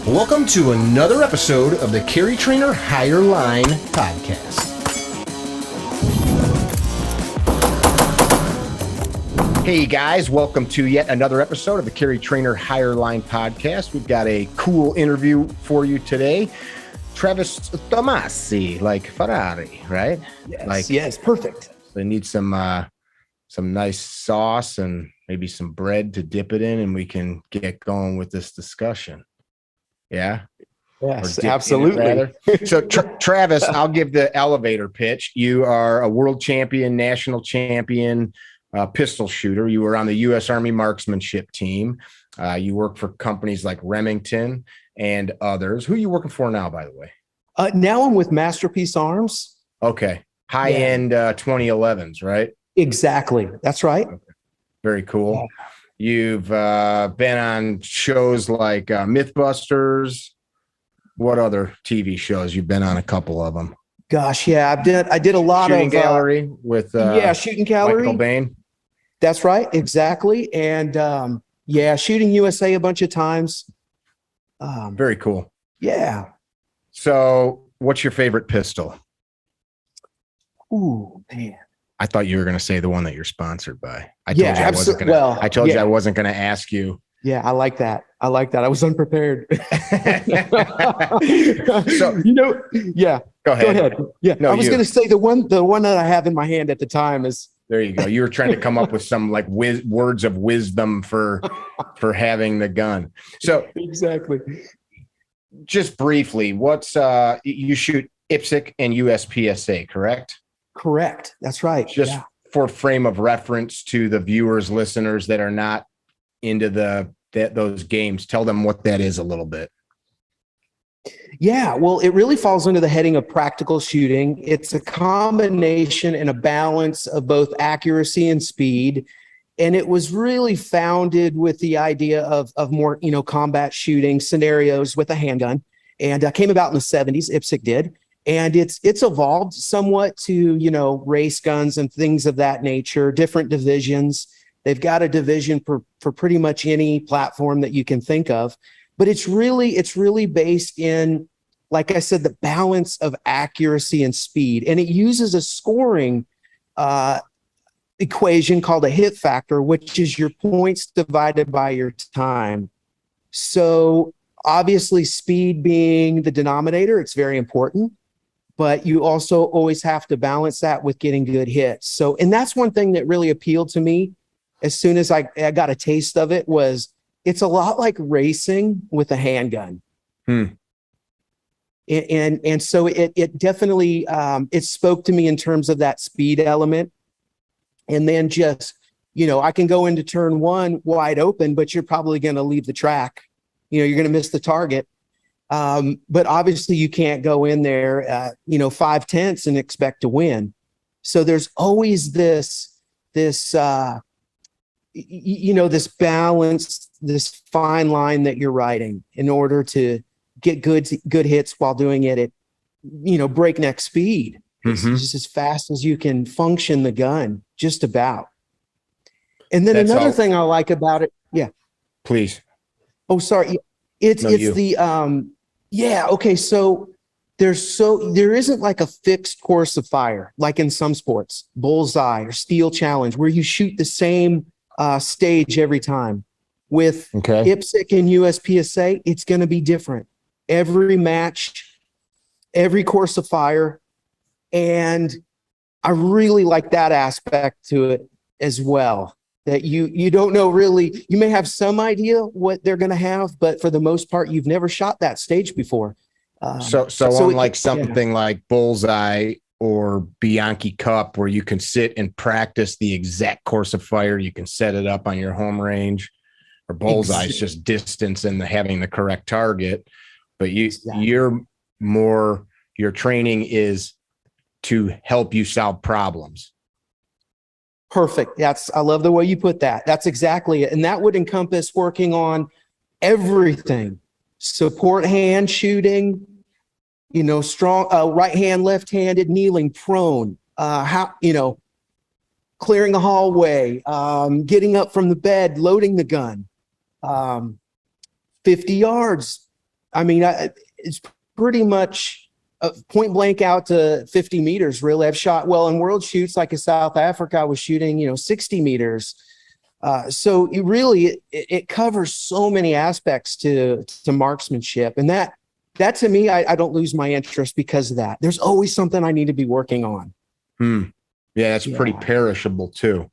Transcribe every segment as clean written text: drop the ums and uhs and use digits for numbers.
Welcome to another episode of the Carry Trainer Higher Line podcast. Hey guys, welcome to yet another episode of the Carry Trainer Higher Line podcast. We've got a cool interview for you today. Travis Tomasie, like Ferrari, right? Yes, perfect. They need some nice sauce and maybe some bread to dip it in, and we can get going with this discussion. Yeah. Yes, absolutely. So Travis, I'll give the elevator pitch. You are a world champion, national champion, pistol shooter. You were on the US Army Marksmanship team. You work for companies like Remington and others. Who are you working for now, by the way? Now I'm with Masterpiece Arms. Okay. High-end 2011s, right? Exactly. That's right. Okay. Very cool. Yeah. You've been on shows like Mythbusters. What other TV shows? You've been on a couple of them. Gosh, yeah, I did a lot Shooting of Gallery with Shooting Gallery. Michael Bain. That's right, exactly. And Shooting USA a bunch of times. Very cool. Yeah. So, what's your favorite pistol? Ooh, man. I thought you were going to say the one that you're sponsored by. I told you I wasn't going to ask you. Yeah, I like that. I was unprepared. So, yeah. Go ahead. Yeah, no, I was going to say the one that I have in my hand at the time is. There you go. You were trying to come up with some like words of wisdom for having the gun. So exactly. Just briefly, what's you shoot IPSC and USPSA, correct? Correct. That's right. Just for frame of reference to the viewers, listeners that are not into those games, tell them what that is a little bit. Yeah, well, it really falls under the heading of practical shooting. It's a combination and a balance of both accuracy and speed. And it was really founded with the idea of more, combat shooting scenarios with a handgun. And came about in the 70s, IPSC did. And it's evolved somewhat to, race guns and things of that nature, different divisions. They've got a division for pretty much any platform that you can think of. But it's really based in, like I said, the balance of accuracy and speed. And it uses a scoring equation called a hit factor, which is your points divided by your time. So obviously speed being the denominator, it's very important. But you also always have to balance that with getting good hits. So, and that's one thing that really appealed to me as soon as I got a taste of it was it's a lot like racing with a handgun. And so it definitely, it spoke to me in terms of that speed element. And then just, I can go into turn one wide open, but you're probably going to leave the track. You're going to miss the target. But obviously you can't go in there, 5/10 and expect to win. So there's always this balance, this fine line that you're riding in order to get good hits while doing it at, breakneck speed. It's just as fast as you can function the gun, just about. And then another thing I like about it. Yeah. Please. Oh, sorry. Okay. So there isn't like a fixed course of fire, like in some sports, bullseye or steel challenge, where you shoot the same stage every time. With IPSC and USPSA, it's going to be different. Every match, every course of fire. And I really like that aspect to it as well. That you don't know really, you may have some idea what they're going to have, but for the most part, you've never shot that stage before. So unlike something like Bullseye or Bianchi Cup, where you can sit and practice the exact course of fire, you can set it up on your home range, or Bullseye is just distance and having the correct target. But your training is to help you solve problems. Perfect. I love the way you put that. That's exactly it. And that would encompass working on everything. Support hand shooting, strong right hand, left-handed, kneeling, prone, clearing a hallway, getting up from the bed, loading the gun, 50 yards, I mean, it's pretty much point blank out to 50 meters. Really, I've shot well in world shoots, like in South Africa. I was shooting, 60 meters. So it covers so many aspects to marksmanship, and that to me, I don't lose my interest because of that. There's always something I need to be working on. Yeah, that's pretty perishable too.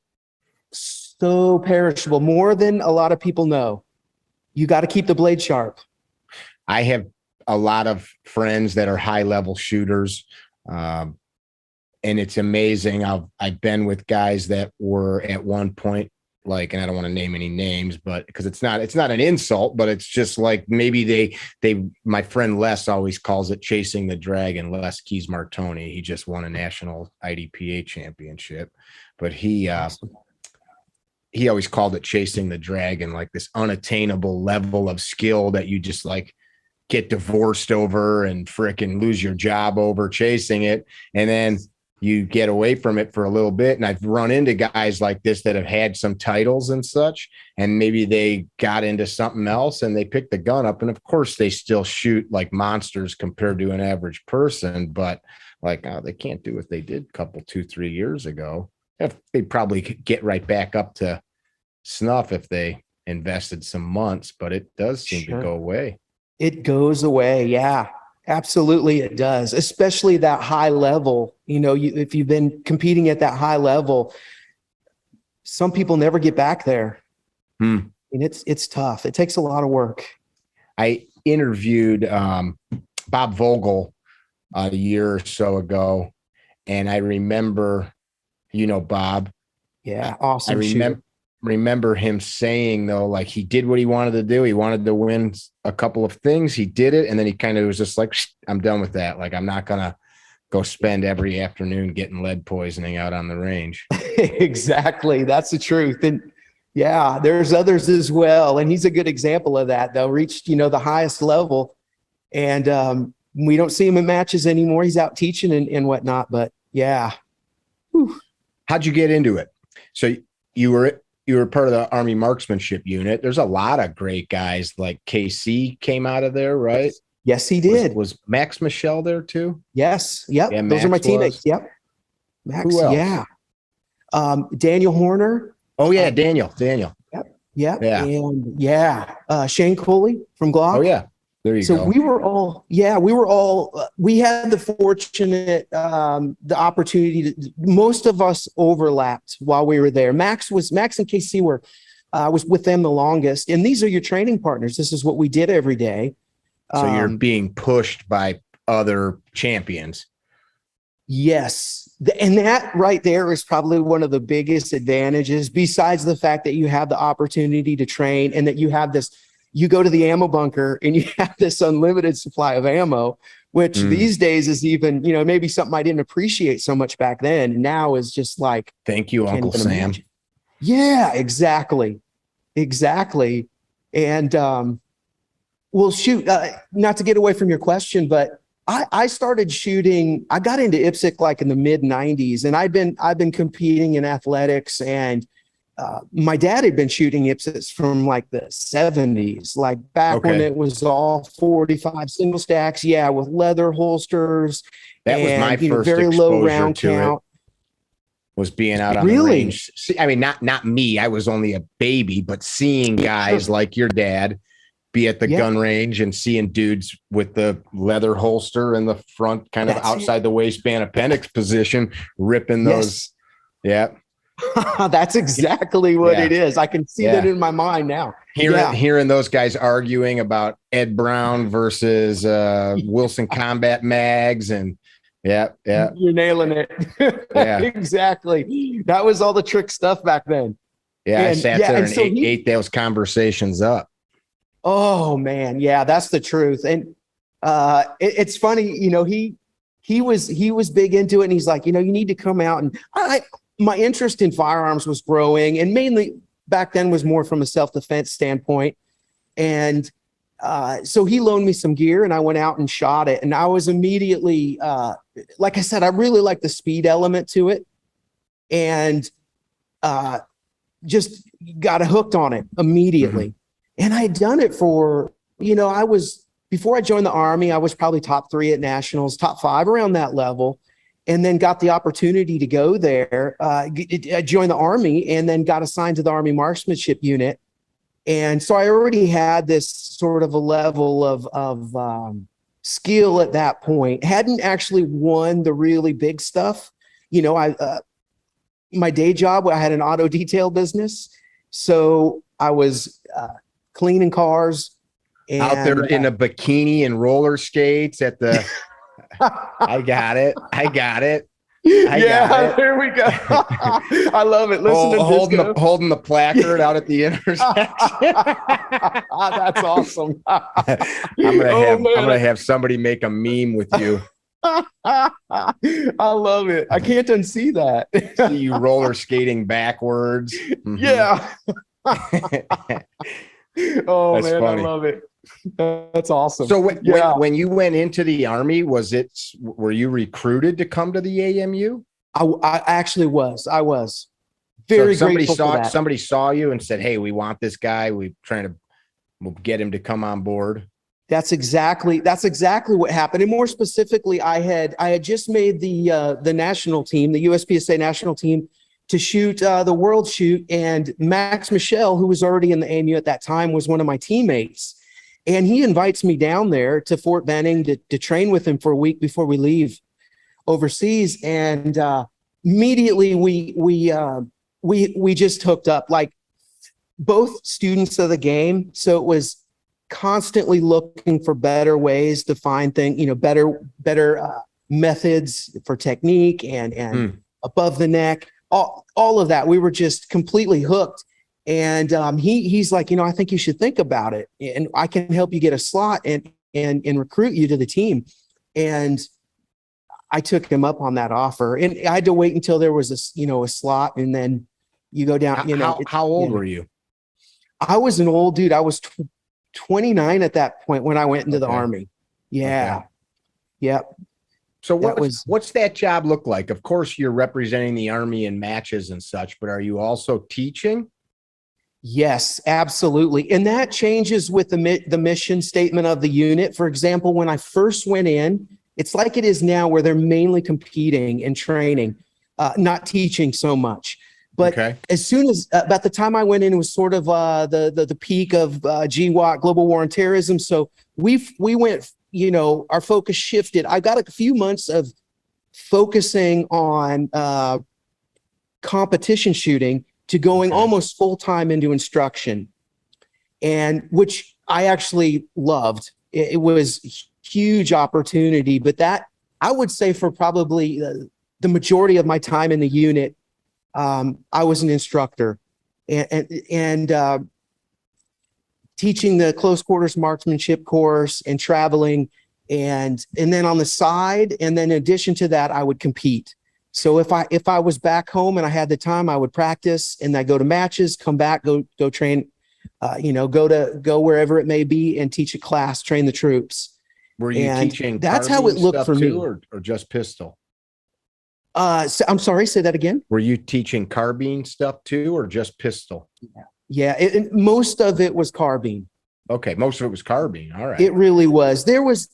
So perishable, more than a lot of people know. You got to keep the blade sharp. I have a lot of friends that are high level shooters. And it's amazing. I've been with guys that were at one point, like, and I don't want to name any names, but because it's not an insult, but it's just like, maybe my friend Les always calls it chasing the dragon. Les Keys Martoni. He just won a national IDPA championship, but he always called it chasing the dragon, like this unattainable level of skill that you just like get divorced over and fricking lose your job over chasing it. And then you get away from it for a little bit. And I've run into guys like this that have had some titles and such, and maybe they got into something else and they picked the gun up. And of course they still shoot like monsters compared to an average person, but like, they can't do what they did a couple, 2-3 years ago. They'd probably get right back up to snuff if they invested some months, but it does seem to go away. It goes away. Yeah, absolutely. It does. Especially that high level, if you've been competing at that high level, some people never get back there. And it's tough. It takes a lot of work. I interviewed Bob Vogel a year or so ago, and I remember, Bob. Yeah. Awesome. I remember him saying, though, like, he did what he wanted to do. He wanted to win a couple of things. He did it. And then he kind of was just like, I'm done with that. Like, I'm not going to go spend every afternoon getting lead poisoning out on the range. Exactly. That's the truth. And yeah, there's others as well. And he's a good example of that, though. Reached, the highest level. And we don't see him in matches anymore. He's out teaching and whatnot. But yeah. Whew. How'd you get into it? So you were part of the Army Marksmanship Unit. There's a lot of great guys, like KC came out of there, right? Yes, he did. Was Max Michelle there too? Yes. Yep. Yeah, those are my teammates. Yep. Max. Who else? Yeah. Daniel Horner. Oh yeah. Daniel. Yep. Yeah. And Shane Coley from Glock. Oh yeah. There you go. So we had the fortunate, the opportunity most of us overlapped while we were there. Max and KC was with them the longest. And these are your training partners. This is what we did every day. So you're being pushed by other champions. Yes. And that right there is probably one of the biggest advantages, besides the fact that you have the opportunity to train and that you have this. You go to the ammo bunker and you have this unlimited supply of ammo, which these days is even, maybe something I didn't appreciate so much back then. And now is just like, thank you, Uncle Sam. Imagine. Yeah, exactly. And, well, shoot, not to get away from your question, but I started shooting. I got into IPSC like in the mid 90s, and I've been competing in athletics, and my dad had been shooting IPSCs from like the 70s, like back when it was all 45 single stacks. Yeah. With leather holsters. That was my first very low round count. Was being out on the range. See, I mean, not me. I was only a baby, but seeing guys like your dad be at the gun range and seeing dudes with the leather holster in the front, kind of outside the waistband appendix position, ripping those. Yeah. That's exactly what it is. I can see that in my mind now. Hearing those guys arguing about Ed Brown versus Wilson combat mags, and you're nailing it. Exactly. That was all the trick stuff back then. I sat there and ate those conversations up. Oh man, yeah, that's the truth. And it's funny, he was big into it, and he's like, you need to come out. And my interest in firearms was growing, and mainly back then was more from a self-defense standpoint. And so he loaned me some gear, and I went out and shot it. And I was immediately, like I said, I really like the speed element to it, and just got hooked on it immediately. And I had done it for, I was before I joined the Army, I was probably top 3 at nationals, top 5 around that level, and then got the opportunity to go there, join the Army, and then got assigned to the Army Marksmanship Unit. And so I already had this sort of a level of skill at that point. Hadn't actually won the really big stuff. You know, my day job, I had an auto detail business. So I was cleaning cars. And, out there in a bikini and roller skates at the, I got it. There we go. I love it. Listen to holding the placard out at the intersection. That's awesome. I'm gonna have somebody make a meme with you. I love it. I can't unsee that. See you roller skating backwards. Mm-hmm. Yeah. Oh, that's man, funny. I love it. That's awesome. So when you went into the Army, were you recruited to come to the AMU? I actually was. I was very grateful for that. Somebody saw you and said, "Hey, we want this guy. We'll get him to come on board." That's exactly what happened. And more specifically, I had just made the national team, the USPSA national team, to shoot the world shoot. And Max Michel, who was already in the AMU at that time, was one of my teammates. And he invites me down there to Fort Benning to train with him for a week before we leave overseas. And immediately we just hooked up, like both students of the game. So it was constantly looking for better ways to find things, better methods for technique and above the neck, all of that. We were just completely hooked. And he's like, I think you should think about it, and I can help you get a slot and recruit you to the team. And I took him up on that offer, and I had to wait until there was a slot, and then you go down. How old were you? I was an old dude. I was 29 at that point when I went into the Army. Yeah. Okay. Yep. So what's that job look like? Of course, you're representing the Army in matches and such, but are you also teaching? Yes, absolutely. And that changes with the mission statement of the unit. For example, when I first went in, it's like it is now, where they're mainly competing and training, not teaching so much. But as soon as about the time I went in, it was sort of the peak of GWAT, global war on terrorism. So we went, our focus shifted. I got a few months of focusing on competition shooting to going almost full time into instruction, and which I actually loved. It was a huge opportunity, but that, I would say, for probably the majority of my time in the unit, I was an instructor and teaching the close quarters marksmanship course and traveling, and then on the side, and then in addition to that, I would compete. So if I was back home and I had the time, I would practice, and I go to matches, come back, go train, go wherever it may be and teach a class, train the troops. Were you teaching? That's how it looked for me. Or just pistol? I'm sorry, say that again. Were you teaching carbine stuff too, or just pistol? Yeah. Most of it was carbine. Okay, most of it was carbine. All right. It really was. There was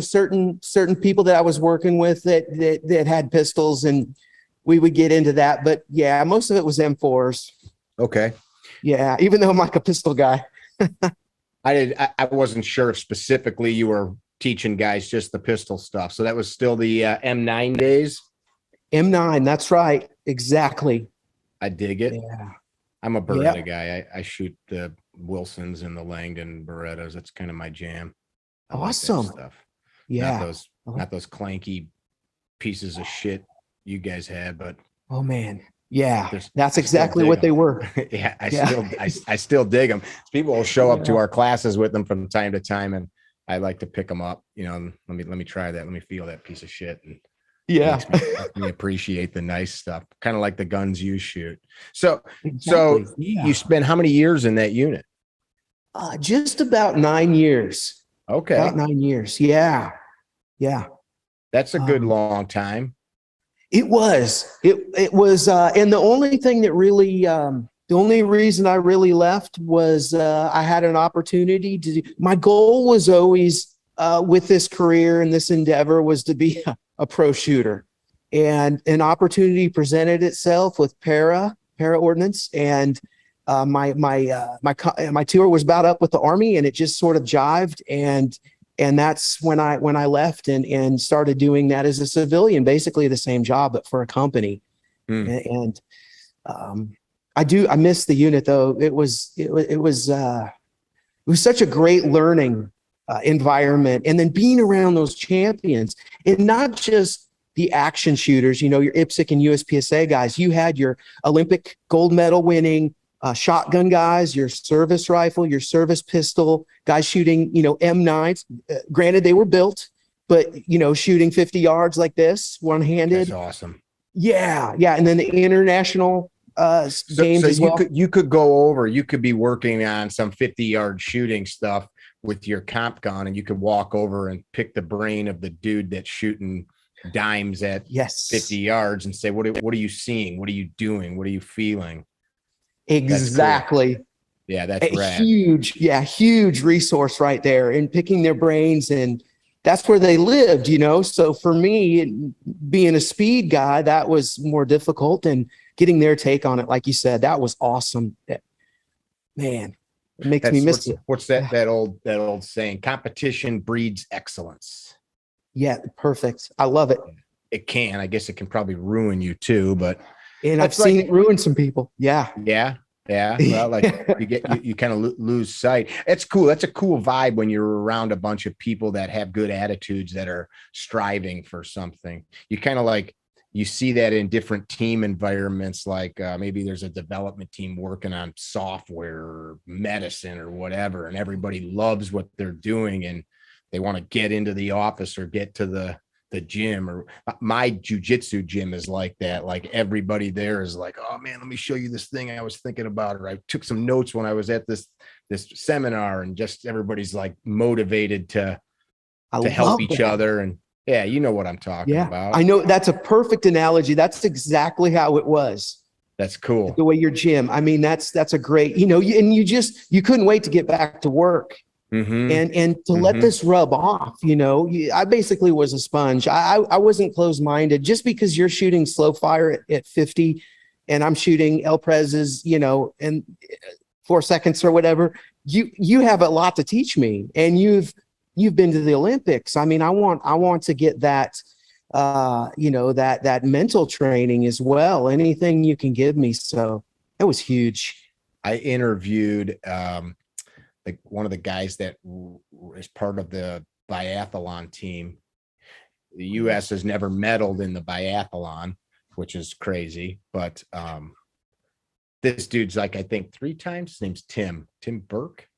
certain people that I was working with that had pistols, and we would get into that. But yeah, most of it was M4s. Okay. Yeah, even though I'm like a pistol guy. I wasn't sure if specifically you were teaching guys just the pistol stuff. So that was still the M9 days. M9, that's right. Exactly. I dig it. Yeah. I'm a Beretta guy. I shoot the Wilsons and the Langdon Berettas. That's kind of my jam. Awesome. Like stuff. Yeah. Not those clanky pieces of shit you guys had, but oh man. Yeah. That's exactly what they were. Yeah. I still dig them. People will show up to our classes with them from time to time, and I like to pick them up, let me try that. Let me feel that piece of shit. And makes me appreciate the nice stuff, kind of like the guns you shoot. So you spent how many years in that unit? Just about 9 years. Okay. About 9 years. Yeah. That's a good long time. It was, and the only thing that really The only reason I really left was I had an opportunity to. My goal was always with this career and this endeavor was to be a pro shooter, and an opportunity presented itself with para ordnance, and my tour was about up with the Army, and it just sort of jived, and that's when I left and started doing that as a civilian, basically the same job but for a company, and I miss the unit though. It was such a great learning environment, and then being around those champions, and not just the action shooters, your IPSC and USPSA guys. You had your Olympic gold medal winning shotgun guys, your service rifle, your service pistol guys shooting, M9s. Granted, they were built, but shooting 50 yards like this, one-handed. That's awesome. Yeah, and then the international games as well. You could go over. You could be working on some 50-yard shooting stuff with your comp gun, and you could walk over and pick the brain of the dude that's shooting dimes at 50 yards and say, what are you seeing? What are you doing? What are you feeling? Exactly. Cool. Yeah, that's rad. Huge resource right there in picking their brains, and that's where they lived, So for me, being a speed guy, that was more difficult, and getting their take on it, like you said, that was awesome. Man, it makes me miss it. What's that old saying? Competition breeds excellence. Yeah, perfect. I love it. It can. I guess it can probably ruin you too, but I've seen it ruin some people. Yeah. Well, like you kind of lose sight. It's cool. That's a cool vibe when you're around a bunch of people that have good attitudes, that are striving for something. You kind of like, you see that in different team environments, like maybe there's a development team working on software or medicine or whatever, and everybody loves what they're doing and they want to get into the office or get to the gym. Or my jujitsu gym is like that. Like everybody there is like, oh man, let me show you this thing I was thinking about, or I took some notes when I was at this seminar, and just everybody's like motivated to help each other. And yeah, you know what I'm talking about. I know, that's a perfect analogy. That's exactly how it was. That's cool. The way your gym. I mean, that's a great, you couldn't wait to get back to work. And to let this rub off, I basically was a sponge. I wasn't closed-minded. Just because you're shooting slow fire at 50 and I'm shooting El Prez's, in 4 seconds or whatever, you have a lot to teach me, and you've been to the Olympics. I mean, I want to get that, that mental training as well. Anything you can give me. So it was huge. I interviewed, like one of the guys that is part of the biathlon team. The U.S. has never medaled in the biathlon, which is crazy. But this dude's like, I think 3 times. His name's Tim Burke.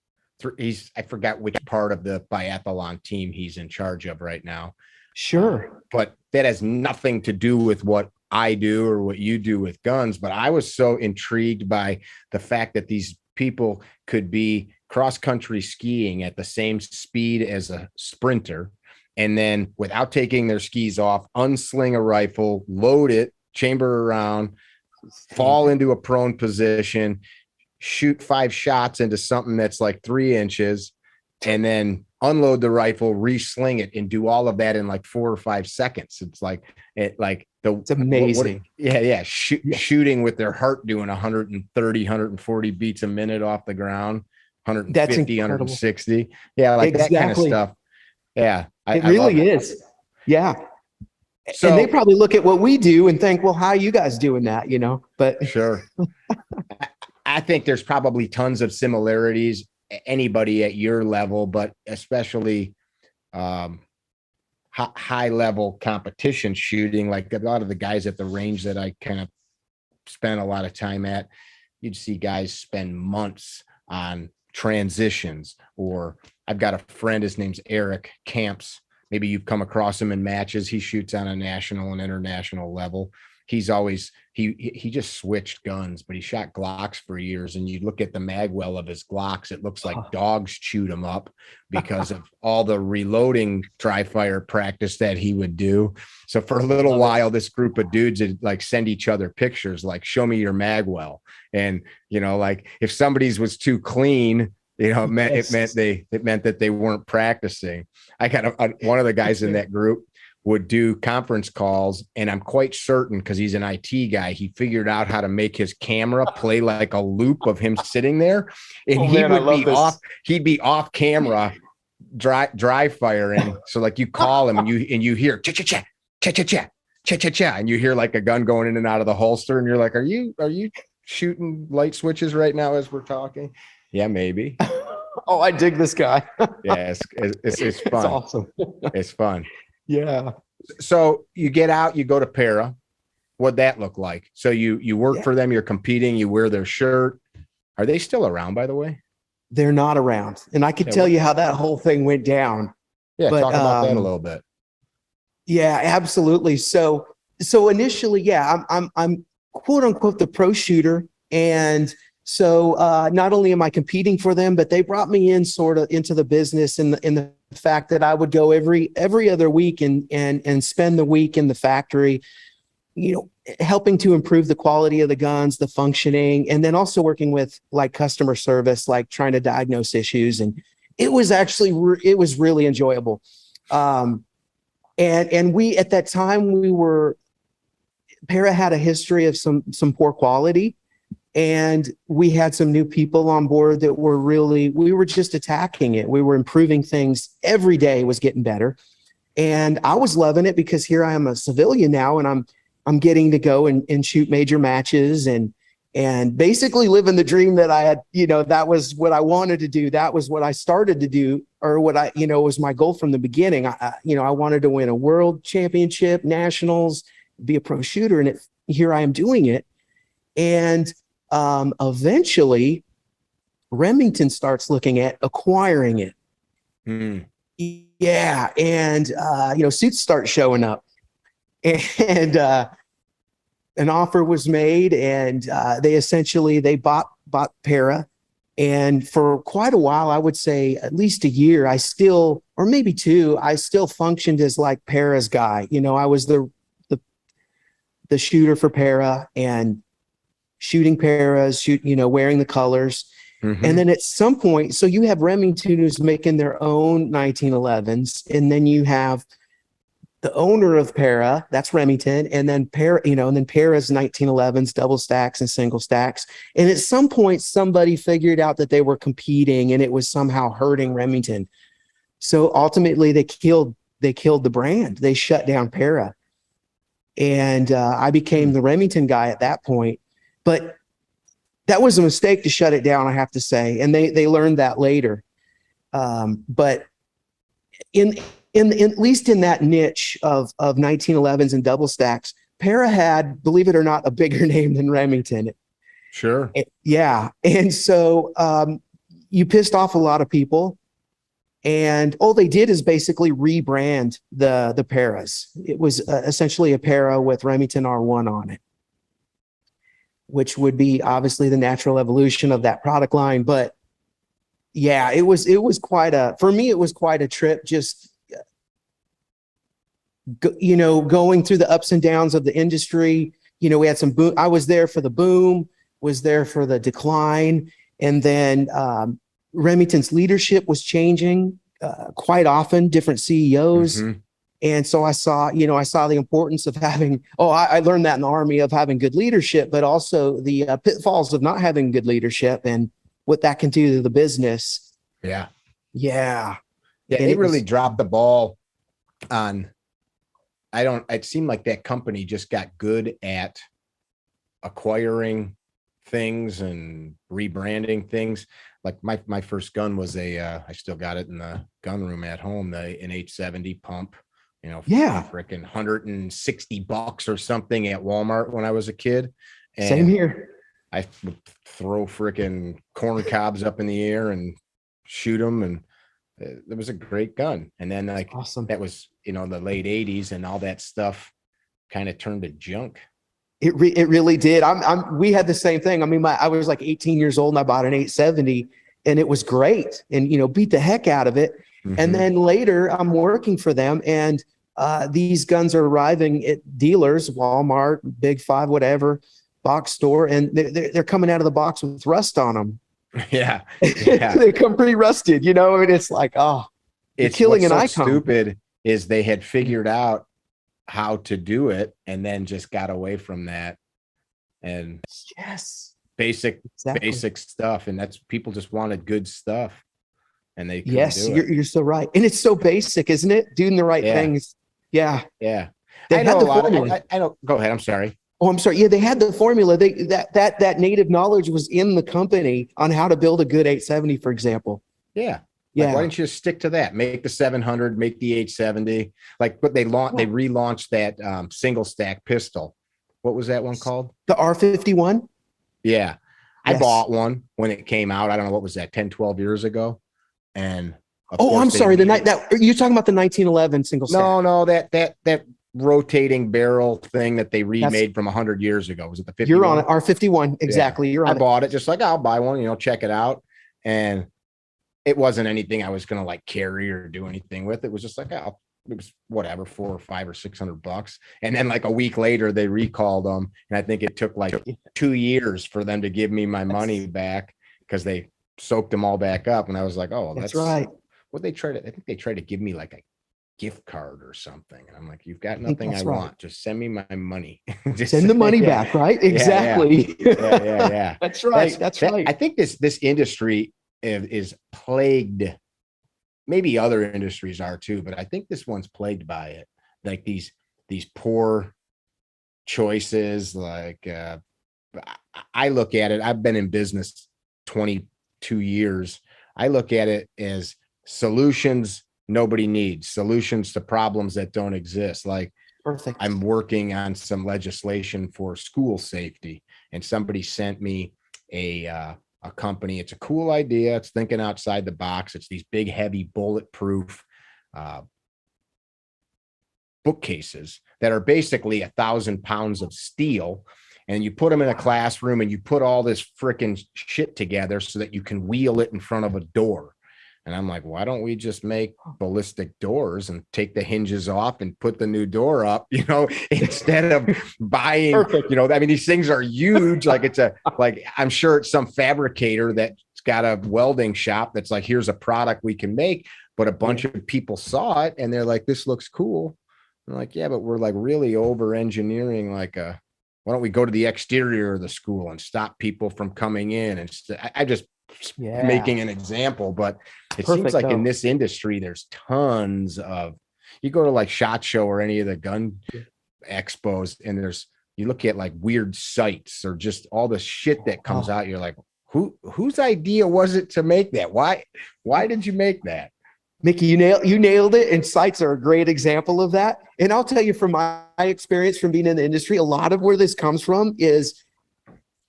I forgot which part of the biathlon team he's in charge of right now. Sure. But that has nothing to do with what I do or what you do with guns. But I was so intrigued by the fact that these people could be cross-country skiing at the same speed as a sprinter, and then without taking their skis off, unsling a rifle, load it, chamber around, fall into a prone position, shoot 5 shots into something that's like 3 inches, and then unload the rifle, re-sling it, and do all of that in like 4 or 5 seconds. It's amazing. Shooting with their heart doing 130, 140 beats a minute off the ground. 150, 160. Yeah, like exactly. That kind of stuff. Yeah. It really is. Yeah. So, and they probably look at what we do and think, well, how are you guys doing that? But sure. I think there's probably tons of similarities, anybody at your level, but especially high level competition shooting. Like a lot of the guys at the range that I kind of spent a lot of time at, you'd see guys spend months on transitions. Or I've got a friend, his name's Eric Camps. Maybe you've come across him in matches. He shoots on a national and international level. he's always, he just switched guns, but he shot Glocks for years. And you look at the mag well of his Glocks, it looks like dogs chewed them up because of all the reloading dry fire practice that he would do. So for a little while, this group of dudes would like send each other pictures, like, show me your mag well. And, you know, like if somebody's was too clean, you know, it meant that they weren't practicing. I got one of the guys in that group would do conference calls, and I'm quite certain, because he's an IT guy, he figured out how to make his camera play like a loop of him sitting there, and he'd be off camera dry firing. So like you call him and you hear cha cha cha cha cha cha cha cha cha, and you hear like a gun going in and out of the holster, and you're like, are you shooting light switches right now as we're talking? Yeah, maybe. Oh, I dig this guy. Yeah, it's fun. It's awesome. It's fun. Yeah. So you get out, you go to Para. What'd that look like? So you work for them, you're competing, you wear their shirt. Are they still around, by the way? They're not around. And I could tell you how that whole thing went down. Yeah, talk about that a little bit. Yeah, absolutely. So initially, yeah, I'm quote unquote the pro shooter. And so not only am I competing for them, but they brought me in sort of into the business in the fact that I would go every other week and spend the week in the factory, you know, helping to improve the quality of the guns, the functioning, and then also working with like customer service, like trying to diagnose issues. And it was actually, it was really enjoyable. And we, at that time, Para had a history of some poor quality. And we had some new people on board that were we were just attacking it. We were improving things. Every day was getting better. And I was loving it because here I am a civilian now, and I'm getting to go and shoot major matches and basically living the dream that I had, you know, that was what I wanted to do. That was what I started to do, or what I, you know, was my goal from the beginning. I wanted to win a world championship, nationals, be a pro shooter. And here I am doing it. And eventually Remington starts looking at acquiring it. Yeah. And, suits start showing up, and an offer was made, and they bought Para. And for quite a while, I would say at least a year, or maybe two, I still functioned as like Para's guy. You know, I was the shooter for Para and shooting Paras, wearing the colors. Mm-hmm. And then at some point, so you have Remington who's making their own 1911s, and then you have the owner of Para, that's Remington, and then Para's 1911s, double stacks and single stacks. And at some point, somebody figured out that they were competing, and it was somehow hurting Remington. So ultimately, they killed the brand. They shut down Para, and I became the Remington guy at that point. But that was a mistake to shut it down, I have to say, and they learned that later. But in at least in that niche of 1911s and double stacks, Para had, believe it or not, a bigger name than Remington. Sure. Yeah. And so you pissed off a lot of people, and all they did is basically rebrand the Paras. It was essentially a Para with Remington R1 on it, which would be obviously the natural evolution of that product line. But yeah, it was quite a trip, just, going through the ups and downs of the industry. We had some boom. I was there for the boom, was there for the decline. And then Remington's leadership was changing quite often, different CEOs. Mm-hmm. And so I saw the importance of having, I learned that in the Army, of having good leadership, but also the pitfalls of not having good leadership and what that can do to the business. Yeah. Yeah. Yeah. They really dropped the ball on, it seemed like that company just got good at acquiring things and rebranding things. Like my first gun was I still got it in the gun room at home, an H70 pump. Freaking $160 or something at Walmart when I was a kid. And same here. I would throw freaking corn cobs up in the air and shoot them, and it was a great gun. And then awesome. That was the late 80s, and all that stuff kind of turned to junk. It really did. We had the same thing. I mean, I was like 18 years old and I bought an 870 and it was great and, beat the heck out of it. And then later I'm working for them and these guns are arriving at dealers, Walmart, Big Five, whatever, box store, and they're coming out of the box with rust on them. Yeah. They come pretty rusted, and it's like, oh, it's killing an icon. Stupid is they had figured out how to do it and then just got away from that. And yes, basic stuff. And that's, people just wanted good stuff. And they you're so right. And it's so basic, isn't it? Doing the right things. Yeah. Yeah. They had the formula. I don't go ahead. I'm sorry. Oh, I'm sorry. Yeah, they had the formula. That native knowledge was in the company on how to build a good 870, for example. Yeah. Like, why didn't you stick to that? Make the 700, make the 870. Like, but they relaunched that single stack pistol. What was that one called? The R51. Yeah. I bought one when it came out. I don't know, what was that, 10, 12 years ago? And I'm sorry. You're talking about the 1911 single stack. No, that rotating barrel thing that they remade from 100 years ago. Was it the 51? You're on it. R51. Exactly. Yeah. You're on I bought it just like, I'll buy one, check it out. And it wasn't anything I was going to like carry or do anything with. It was just like, it was whatever, $400 or $500 or $600. And then like a week later they recalled them. And I think it took like 2 years for them to give me my money back because they soaked them all back up. And I was like, oh, that's right. I think they tried to give me like a gift card or something. And I'm like, you've got nothing I want. Just send me my money. Just send the money back, right? Exactly. Yeah. That's right. That's right. I think this industry is plagued. Maybe other industries are too, but I think this one's plagued by it. Like these poor choices. Like I look at it. I've been in business 22 years. I look at it as solutions nobody needs, solutions to problems that don't exist. Like, perfect. I'm working on some legislation for school safety, and somebody sent me a company. It's a cool idea. It's thinking outside the box. It's these big, heavy, bulletproof bookcases that are basically 1,000 pounds of steel. And you put them in a classroom and you put all this freaking shit together so that you can wheel it in front of a door. And I'm like, why don't we just make ballistic doors and take the hinges off and put the new door up, instead of buying, I mean, these things are huge. Like I'm sure it's some fabricator that's got a welding shop that's like, here's a product we can make, but a bunch of people saw it and they're like, this looks cool. I'm like, yeah, but we're like really over engineering, why don't we go to the exterior of the school and stop people from coming in? And I just making an example, but it seems like in this industry, there's tons of, you go to like SHOT Show or any of the gun expos, and you look at like weird sites or just all the shit that comes out. You're like, whose idea was it to make that? Why did you make that? Mickey, you nailed it. And sites are a great example of that. And I'll tell you from my experience from being in the industry, a lot of where this comes from is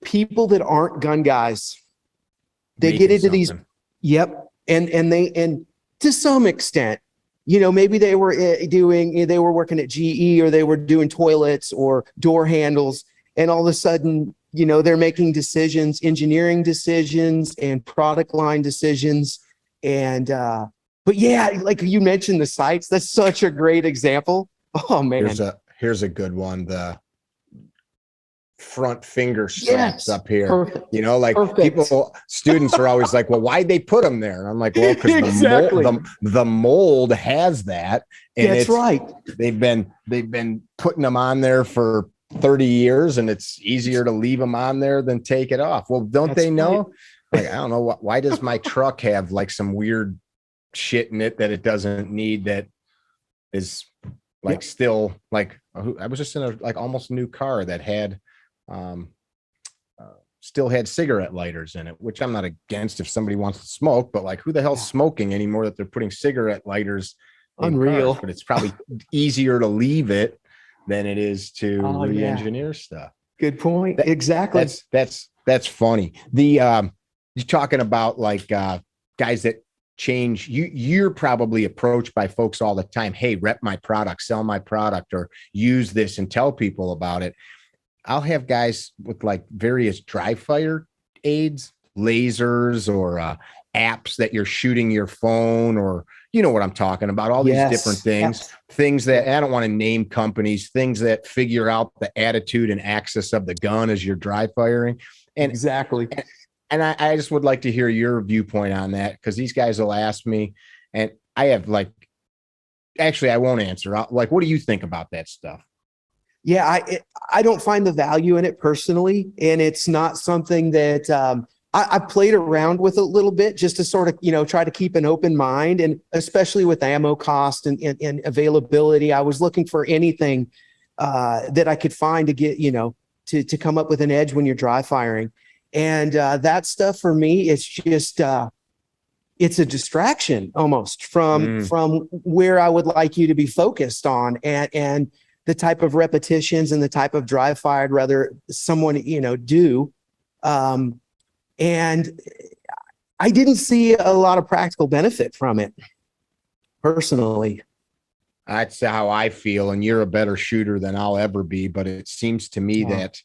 people that aren't gun guys. They get into these. Yep. And to some extent, maybe they were working at GE or they were doing toilets or door handles. And all of a sudden, they're making decisions, engineering decisions and product line decisions. And, but yeah, like you mentioned the sights, that's such a great example. Oh man. Here's a good one. The front finger straps up here. Perfect. Students are always like, well, why'd they put them there? And I'm like, well, because the mold has that. And that's right. They've been putting them on there for 30 years and it's easier to leave them on there than take it off. Well, don't they know? Right. Like, I don't know why does my truck have like some weird shit in it that it doesn't need, that is like still like, I was just in a like almost new car that had still had cigarette lighters in it, which I'm not against if somebody wants to smoke, but like who the hell's smoking anymore that they're putting cigarette lighters in Unreal cars? But it's probably easier to leave it than it is to re-engineer stuff. Good point. Exactly. That's funny. You're talking about like guys that change. You're probably approached by folks all the time. Hey, rep my product, sell my product, or use this and tell people about it. I'll have guys with like various dry fire aids, lasers, or apps that you're shooting your phone, or you know what I'm talking about, all these different Yes. things that I don't want to name companies, things that figure out the attitude and axis of the gun as you're dry firing. And Exactly. and I just would like to hear your viewpoint on that, because these guys will ask me, and I have like, actually, I won't answer. Like, what do you think about that stuff? Yeah, I don't find the value in it personally, and it's not something that I've played around with a little bit just to sort of, you know, try to keep an open mind, and especially with ammo cost and availability, I was looking for anything that I could find to get, you know, to come up with an edge when you're dry firing, and that stuff for me, it's just it's a distraction almost from where I would like you to be focused on, and the type of repetitions and the type of dry fire I'd rather someone, you know, do. And I didn't see a lot of practical benefit from it personally. That's how I feel, and you're a better shooter than I'll ever be. But it seems to me that,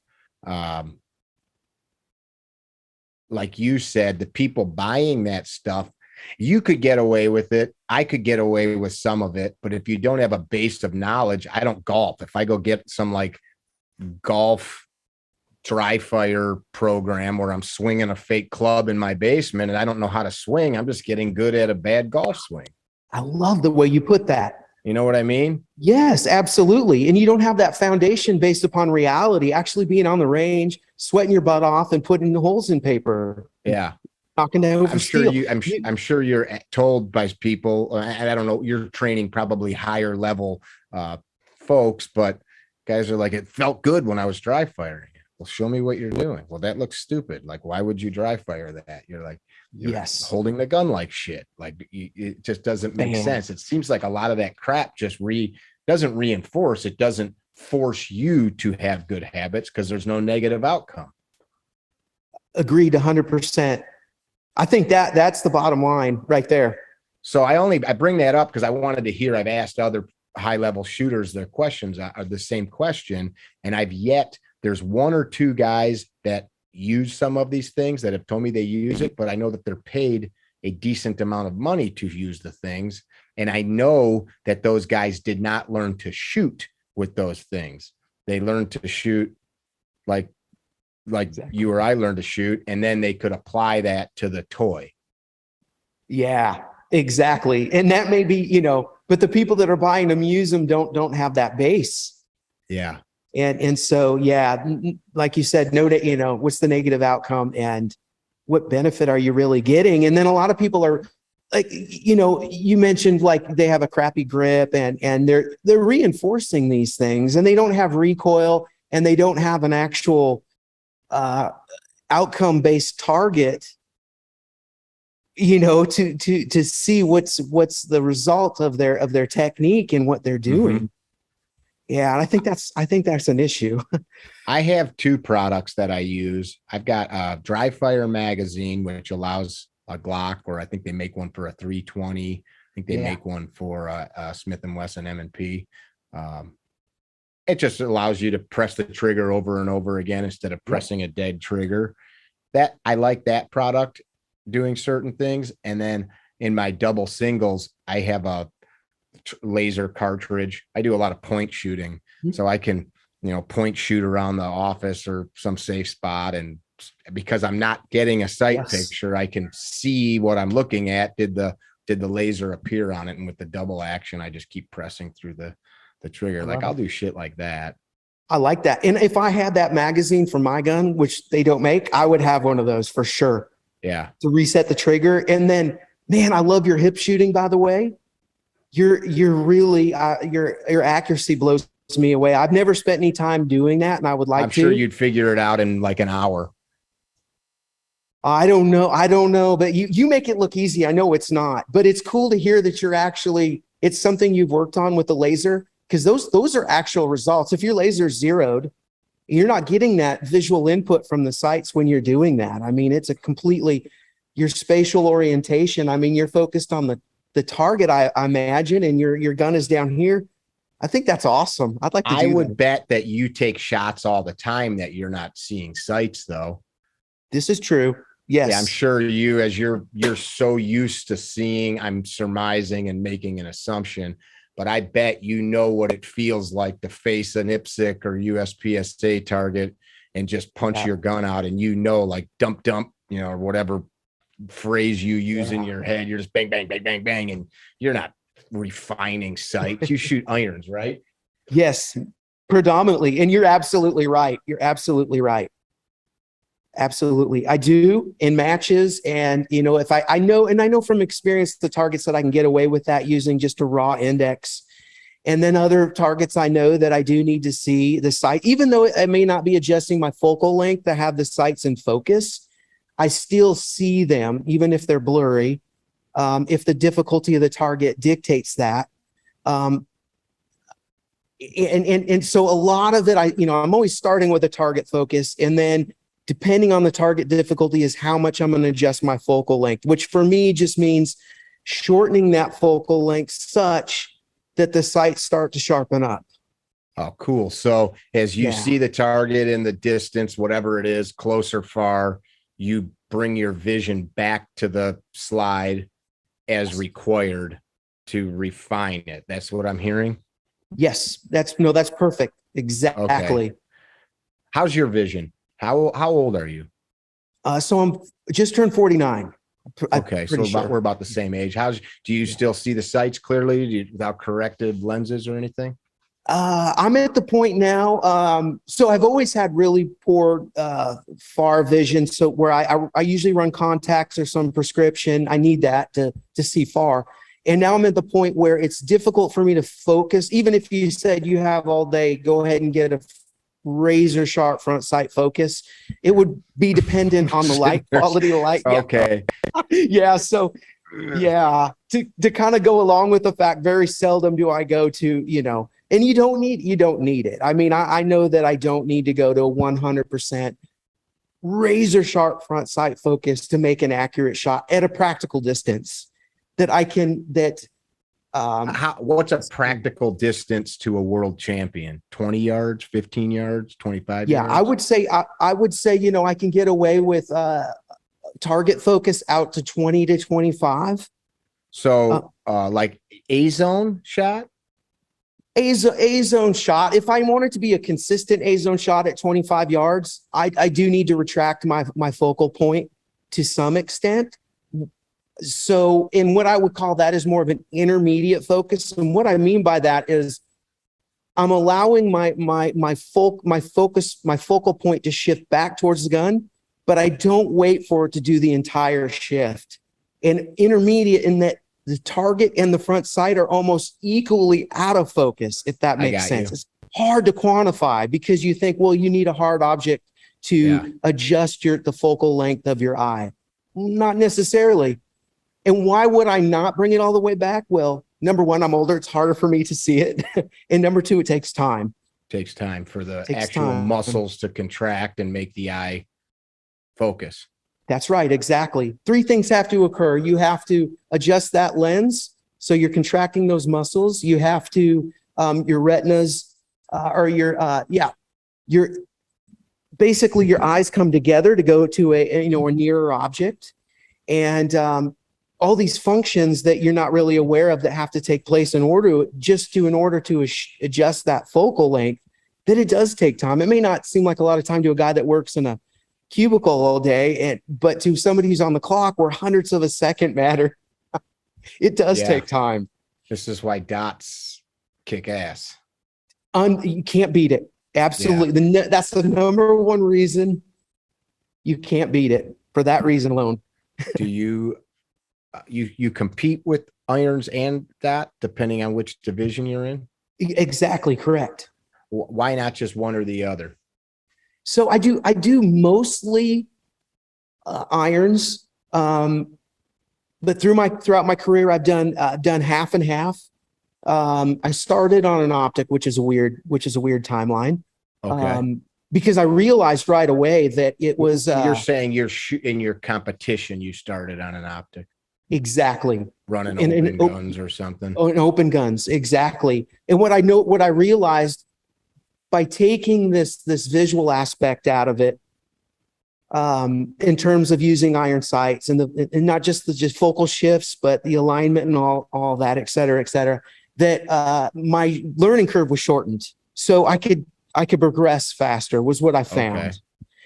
like you said, the people buying that stuff, you could get away with it. I could get away with some of it. But if you don't have a base of knowledge, I don't golf. If I go get some like golf dry fire program where I'm swinging a fake club in my basement and I don't know how to swing, I'm just getting good at a bad golf swing. I love the way you put that. You know what I mean? Yes, absolutely. And you don't have that foundation based upon reality, actually being on the range, sweating your butt off and putting the holes in paper. Yeah. Knocking down over steel. I'm sure you're told by people, and I don't know, you're training probably higher level folks, but guys are like, it felt good when I was dry firing. Well, show me what you're doing. Well, that looks stupid. Like, why would you dry fire that? You're like, you're holding the gun like shit. Like, it just doesn't make sense. It seems like a lot of that crap just doesn't reinforce. It doesn't force you to have good habits because there's no negative outcome. Agreed 100%. I think that's the bottom line right there. So I bring that up because I wanted to hear, I've asked other high level shooters their questions are the same question. And there's one or two guys that use some of these things that have told me they use it, but I know that they're paid a decent amount of money to use the things. And I know that those guys did not learn to shoot with those things. They learned to shoot like exactly. You or I learned to shoot, and then they could apply that to the toy. Yeah, exactly. And that may be, you know, but the people that are buying them use them don't have that base. Yeah. And so, yeah, like you said, you know, what's the negative outcome and what benefit are you really getting? And then a lot of people are like, you know, you mentioned like they have a crappy grip and they're reinforcing these things and they don't have recoil and they don't have an actual outcome-based target, you know, to see what's the result of their technique and what they're doing. Mm-hmm. Yeah, I think that's an issue. I have two products that I use. I've got a dry fire magazine, which allows a Glock, or I think they make one for a 320. I think they make one for a Smith & Wesson M&P. It just allows you to press the trigger over and over again instead of pressing a dead trigger. That I like that product doing certain things. And then in my double singles, I have a laser cartridge. I do a lot of point shooting, so I can, you know, point shoot around the office or some safe spot. And because I'm not getting a sight picture, I can see what I'm looking at. Did the laser appear on it? And with the double action, I just keep pressing through the trigger. Like, I'll do shit like that. I like that. And if I had that magazine for my gun, which they don't make, I would have one of those for sure. Yeah. To reset the trigger. And then, man, I love your hip shooting, by the way. You're really, your accuracy blows me away. I've never spent any time doing that, and I would like to. I'm sure you'd figure it out in like an hour. I don't know, but you make it look easy. I know it's not, but it's cool to hear that it's something you've worked on with the laser, because those are actual results. If your laser's zeroed, you're not getting that visual input from the sights when you're doing that. I mean, it's your spatial orientation. I mean, you're focused on the target, I imagine, and your gun is down here. I think that's awesome. I'd like to do I would that. bet that you take shots all the time that you're not seeing sights though. This is true. Yes. Yeah, I'm sure you, as you're so used to seeing, I'm surmising and making an assumption, but I bet you know what it feels like to face an IPSC or USPSA target and just punch your gun out, and like dump, or whatever phrase you use in your head. You're just bang, bang, bang, bang, bang, and you're not refining sights. You shoot irons, right? Yes, predominantly. And you're absolutely right. You're absolutely right. Absolutely. I do in matches. And, if I know from experience the targets that I can get away with that using just a raw index. And then other targets I know that I do need to see the sight, even though I may not be adjusting my focal length to have the sights in focus, I still see them, even if they're blurry, if the difficulty of the target dictates that. And so a lot of it, I'm always starting with a target focus, and then depending on the target difficulty is how much I'm going to adjust my focal length, which for me just means shortening that focal length such that the sights start to sharpen up. Oh, cool. So as you see the target in the distance, whatever it is, close or far, you bring your vision back to the slide as required to refine it. That's what I'm hearing. Yes, that's perfect. Exactly. Okay. How's your vision? How old are you? So I'm just turned 49. Okay, so we're about the same age. Do you still see the sights clearly without corrected lenses or anything? I'm at the point now. So I've always had really poor far vision. So where I usually run contacts or some prescription. I need that to see far. And now I'm at the point where it's difficult for me to focus. Even if you said you have all day, go ahead and get a razor sharp front sight focus. It would be dependent on the light quality of light. Okay. Yeah. So yeah, to kind of go along with the fact, very seldom do I go to, and you don't need it. I mean, I know that I don't need to go to a 100% razor sharp front sight focus to make an accurate shot at a practical distance that I can, what's a practical distance to a world champion? 20 yards, 15 yards, 25 yards? I would say, I can get away with target focus out to 20 to 25. So like a zone shot? A zone shot. If I want it to be a consistent A zone shot at 25 yards, I do need to retract my focal point to some extent. So in what I would call that is more of an intermediate focus. And what I mean by that is I'm allowing my focal point to shift back towards the gun, but I don't wait for it to do the entire shift. And intermediate in that the target and the front sight are almost equally out of focus, if that makes sense. It's hard to quantify because you think, well, you need a hard object to adjust the focal length of your eye. Not necessarily. And why would I not bring it all the way back? Well, number one, I'm older. It's harder for me to see it. And number two, it takes time. Takes time for the actual muscles to contract and make the eye focus. That's right. Exactly. Three things have to occur. You have to adjust that lens. So you're contracting those muscles. You have to, your retinas basically your eyes come together to go to a nearer object. And, all these functions that you're not really aware of that have to take place in order to adjust that focal length, that it does take time. It may not seem like a lot of time to a guy that works in a cubicle all day, but to somebody who's on the clock where hundredths of a second matter, it does take time. This is why dots kick ass. You can't beat it. Absolutely. Yeah. That's the number one reason you can't beat it, for that reason alone. Do you compete with irons and that depending on which division you're in? Exactly correct. Why not just one or the other? So I do mostly irons, but throughout my career I've done half and half. I started on an optic, which is a weird timeline. Okay. Because I realized right away that it was. You're saying in your competition you started on an optic. Exactly. running in open guns or something. Oh, in open guns, exactly. And what I realized by taking this visual aspect out of it, in terms of using iron sights and not just the focal shifts, but the alignment and all that, et cetera, that my learning curve was shortened, so I could progress faster. Was what I found. Okay.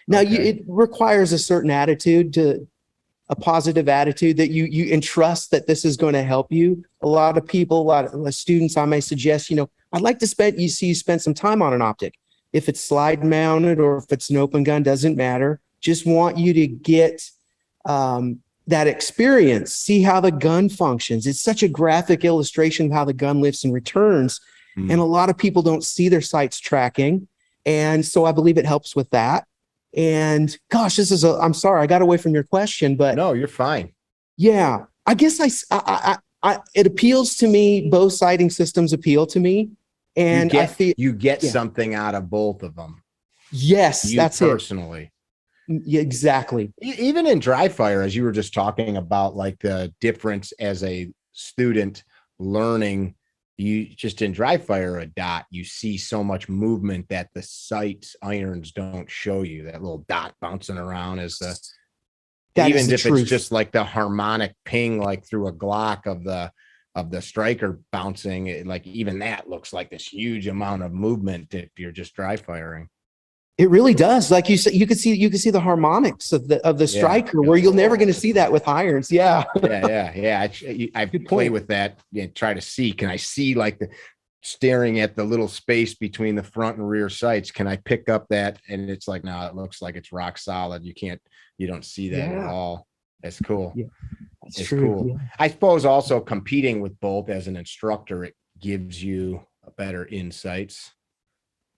Now, Okay. it requires a certain attitude, a positive attitude, that you entrust that this is going to help you. A lot of students, I may suggest, I'd like to spend some time on an optic. If it's slide mounted or if it's an open gun, doesn't matter. Just want you to get that experience, see how the gun functions. It's such a graphic illustration of how the gun lifts and returns. And a lot of people don't see their sights tracking. And so I believe it helps with that. And gosh, I'm sorry, I got away from your question, but no, you're fine. Yeah, I guess it appeals to me. Both sighting systems appeal to me. And I feel you get something out of both of them. Yes, that's personally. Yeah, exactly. Even in dry fire, as you were just talking about, like the difference as a student learning, you just in dry fire a dot, you see so much movement that the sights irons don't show you. That little dot bouncing around is even if it's just like the harmonic ping, like through a Glock of the striker bouncing, like even that looks like this huge amount of movement if you're just dry firing. It really does. Like you said, you can see the harmonics of the striker, where you're never going to see that with irons. Yeah. I play with that and try to see, can I see like staring at the little space between the front and rear sights? Can I pick up that? And it's like, no, it looks like it's rock solid. You don't see that at all. That's cool. Yeah, that's it's true. Cool. Yeah. I suppose also competing with both as an instructor, it gives you a better insights.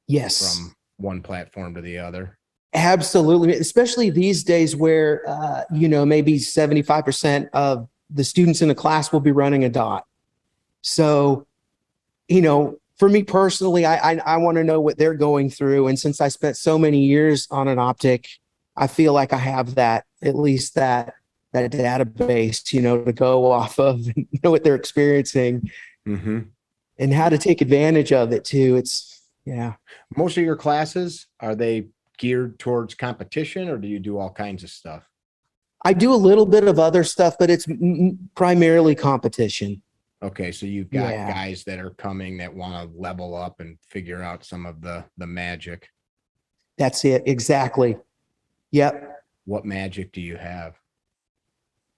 Yes. From one platform to the other. Absolutely. Especially these days where, maybe 75% of the students in a class will be running a dot. So, for me personally, I want to know what they're going through. And since I spent so many years on an optic, I feel like I have at least that database, to go off of and know what they're experiencing and how to take advantage of it too. Yeah. Most of your classes, are they geared towards competition, or do you do all kinds of stuff? I do a little bit of other stuff, but it's primarily competition. Okay. So you've got guys that are coming that want to level up and figure out some of the magic. That's it. Exactly. Yep. What magic do you have?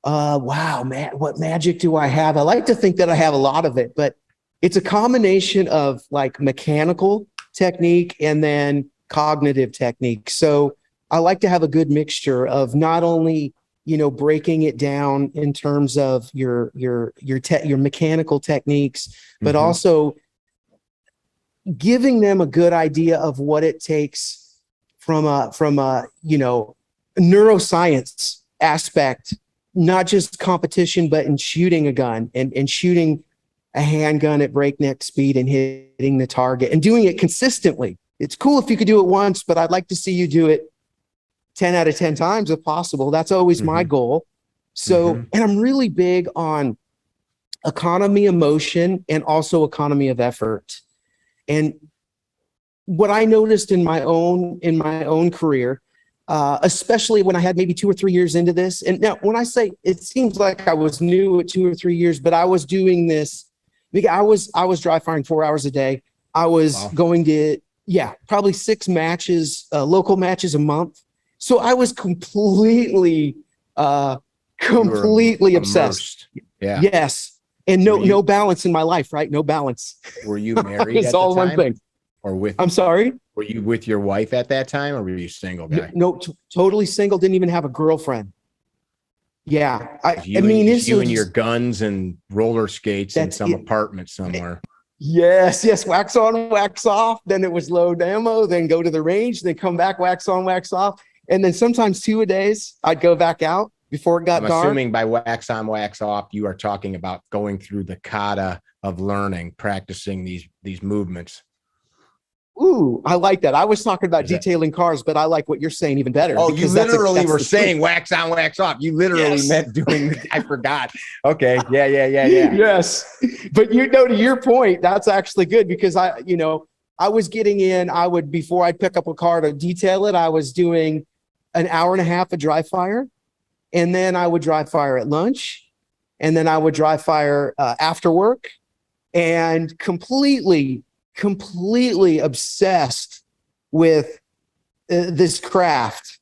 Wow, man. What magic do I have? I like to think that I have a lot of it, but it's a combination of like mechanical technique and then cognitive technique. So I like to have a good mixture of not only, breaking it down in terms of your mechanical techniques, but also giving them a good idea of what it takes from a neuroscience aspect, not just competition, but in shooting a gun and shooting a handgun at breakneck speed and hitting the target and doing it consistently. It's cool if you could do it once, but I'd like to see you do it 10 out of 10 times if possible. That's always my goal. So, and I'm really big on economy of motion and also economy of effort. And what I noticed in my own career, especially when I had maybe 2 or 3 years into this. And now when I say, it seems like I was new at 2 or 3 years, but I was doing this. I was dry firing 4 hours a day. I was going to, probably 6 matches, local matches a month. So I was completely obsessed. Yeah. Yes. And no balance in my life, right? No balance. Were you married it's at all the time? one thing. Or with? I'm sorry? Were you with your wife at that time, or were you single guy? No, totally single. Didn't even have a girlfriend. Yeah. You and your guns and roller skates in some apartment somewhere. Yes. Wax on, wax off. Then it was load ammo, then go to the range, then come back, wax on, wax off. And then sometimes 2 a days, I'd go back out before it got dark. I'm assuming by wax on, wax off, you are talking about going through the kata of learning, practicing these movements. Ooh, I like that. I was talking about detailing cars, but I like what you're saying even better. Oh, you literally were saying truth. wax on, wax off. You literally Yes. meant doing the, I forgot. Okay. Yeah. Yes. But to your point, that's actually good because I was getting in, before I'd pick up a car to detail it, I was doing an hour and a half of dry fire. And then I would dry fire at lunch. And then I would dry fire after work, and completely obsessed with this craft.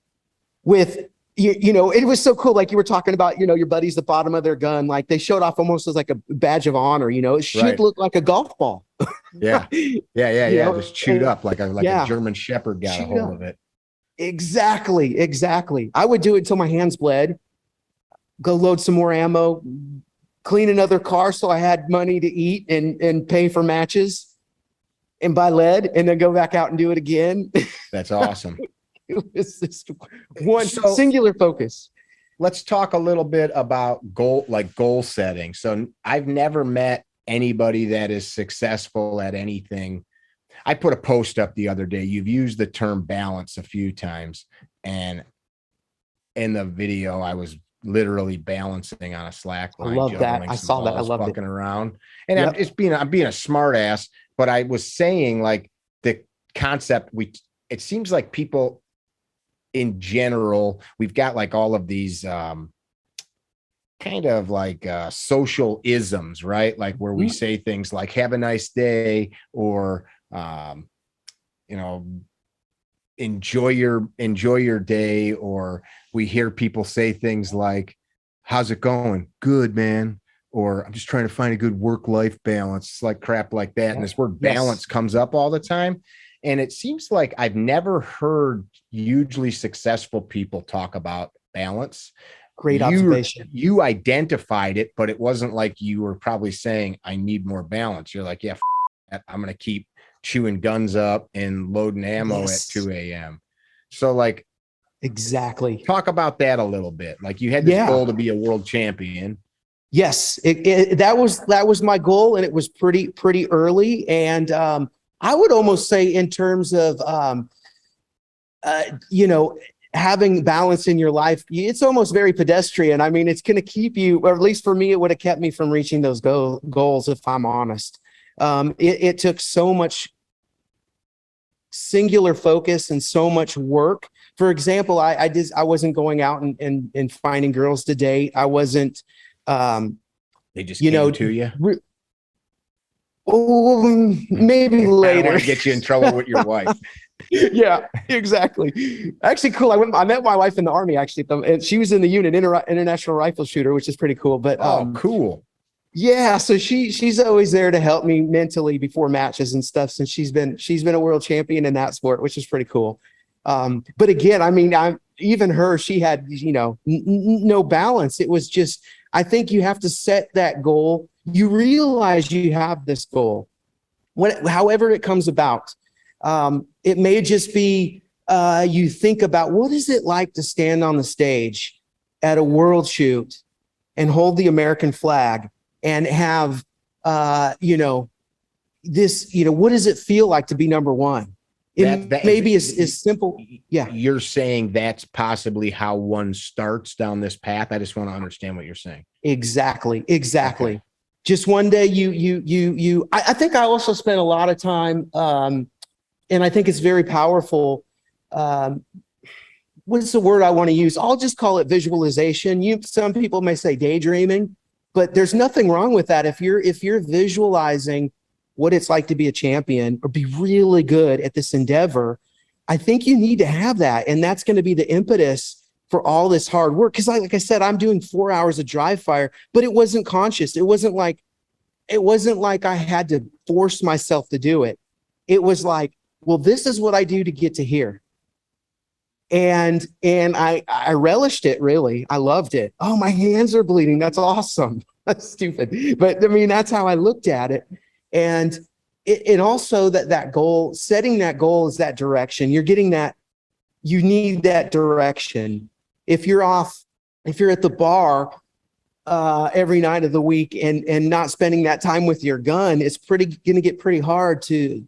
With it was so cool. Like you were talking about, your buddies, the bottom of their gun, like they showed off almost as like a badge of honor. It should look like a golf ball. Yeah. Just chewed up like a German Shepherd got a hold of it. Exactly. I would do it until my hands bled. Go load some more ammo, clean another car so I had money to eat and pay for matches and buy lead, and then go back out and do it again. That's awesome. It was just one singular focus. Let's talk a little bit about goal setting. So I've never met anybody that is successful at anything. I put a post up the other day. You've used the term balance a few times, and in the video, I was literally balancing on a slack line. I love that. I saw that. I loved fucking around. And I'm being a smart ass, but I was saying like the concept, it seems like people in general, we've got like all of these kind of like social isms, right? Like where we say things like have a nice day, or enjoy your day, or we hear people say things like, how's it going? Good, man. Or I'm just trying to find a good work-life balance. It's like crap like that. And this word balance comes up all the time. And it seems like I've never heard hugely successful people talk about balance. Great observation. You identified it, but it wasn't like you were probably saying, I need more balance. You're like, yeah, I'm going to keep chewing guns up and loading ammo at 2 a.m. So like, exactly. Talk about that a little bit. Like you had this goal to be a world champion. Yes, that was my goal, and it was pretty early. And I would almost say in terms of having balance in your life, it's almost very pedestrian. I mean, it's going to keep you, or at least for me, it would have kept me from reaching those goals, if I'm honest. It took so much singular focus and so much work. For example, I wasn't going out and finding girls to date. I wasn't. They just came to you. Maybe later. I don't want to get you in trouble with your wife. Yeah, exactly. Actually, cool. I met my wife in the Army, actually, and she was in the unit, international rifle shooter, which is pretty cool. But cool. Yeah, so she's always there to help me mentally before matches and stuff, since she's been a world champion in that sport, which is pretty cool. But again, I mean, even her, she had no balance. It was just, I think you have to set that goal. You realize you have this goal, however it comes about. It may just be you think about, what is it like to stand on the stage at a world shoot and hold the American flag and have, this, what does it feel like to be number one? It maybe is simple. Yeah. You're saying that's possibly how one starts down this path. I just want to understand what you're saying. Exactly. Okay. Just one day I think I also spent a lot of time, and I think it's very powerful. What's the word I want to use? I'll just call it visualization. Some people may say daydreaming, but there's nothing wrong with that. If you're visualizing what it's like to be a champion or be really good at this endeavor, I think you need to have that. And that's going to be the impetus for all this hard work. Because like I said, I'm doing 4 hours of dry fire, but it wasn't conscious. It wasn't like I had to force myself to do it. It was like, well, this is what I do to get to here. And I relished it, really. I loved it. Oh, my hands are bleeding. That's awesome. That's stupid. But I mean, that's how I looked at it. And it also that goal, setting that goal is that direction. You're getting that, you need that direction. If you're at the bar every night of the week and not spending that time with your gun, it's going to get pretty hard to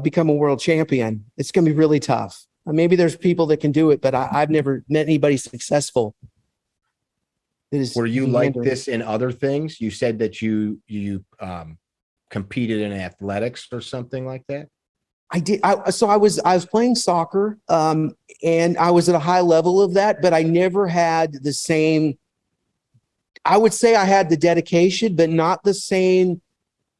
become a world champion. It's going to be really tough. Maybe there's people that can do it, but I've never met anybody successful. Were you like this in other things? You said that you competed in athletics or something like that. I did. So I was playing soccer, and I was at a high level of that, but I never had the same. I would say I had the dedication, but not the same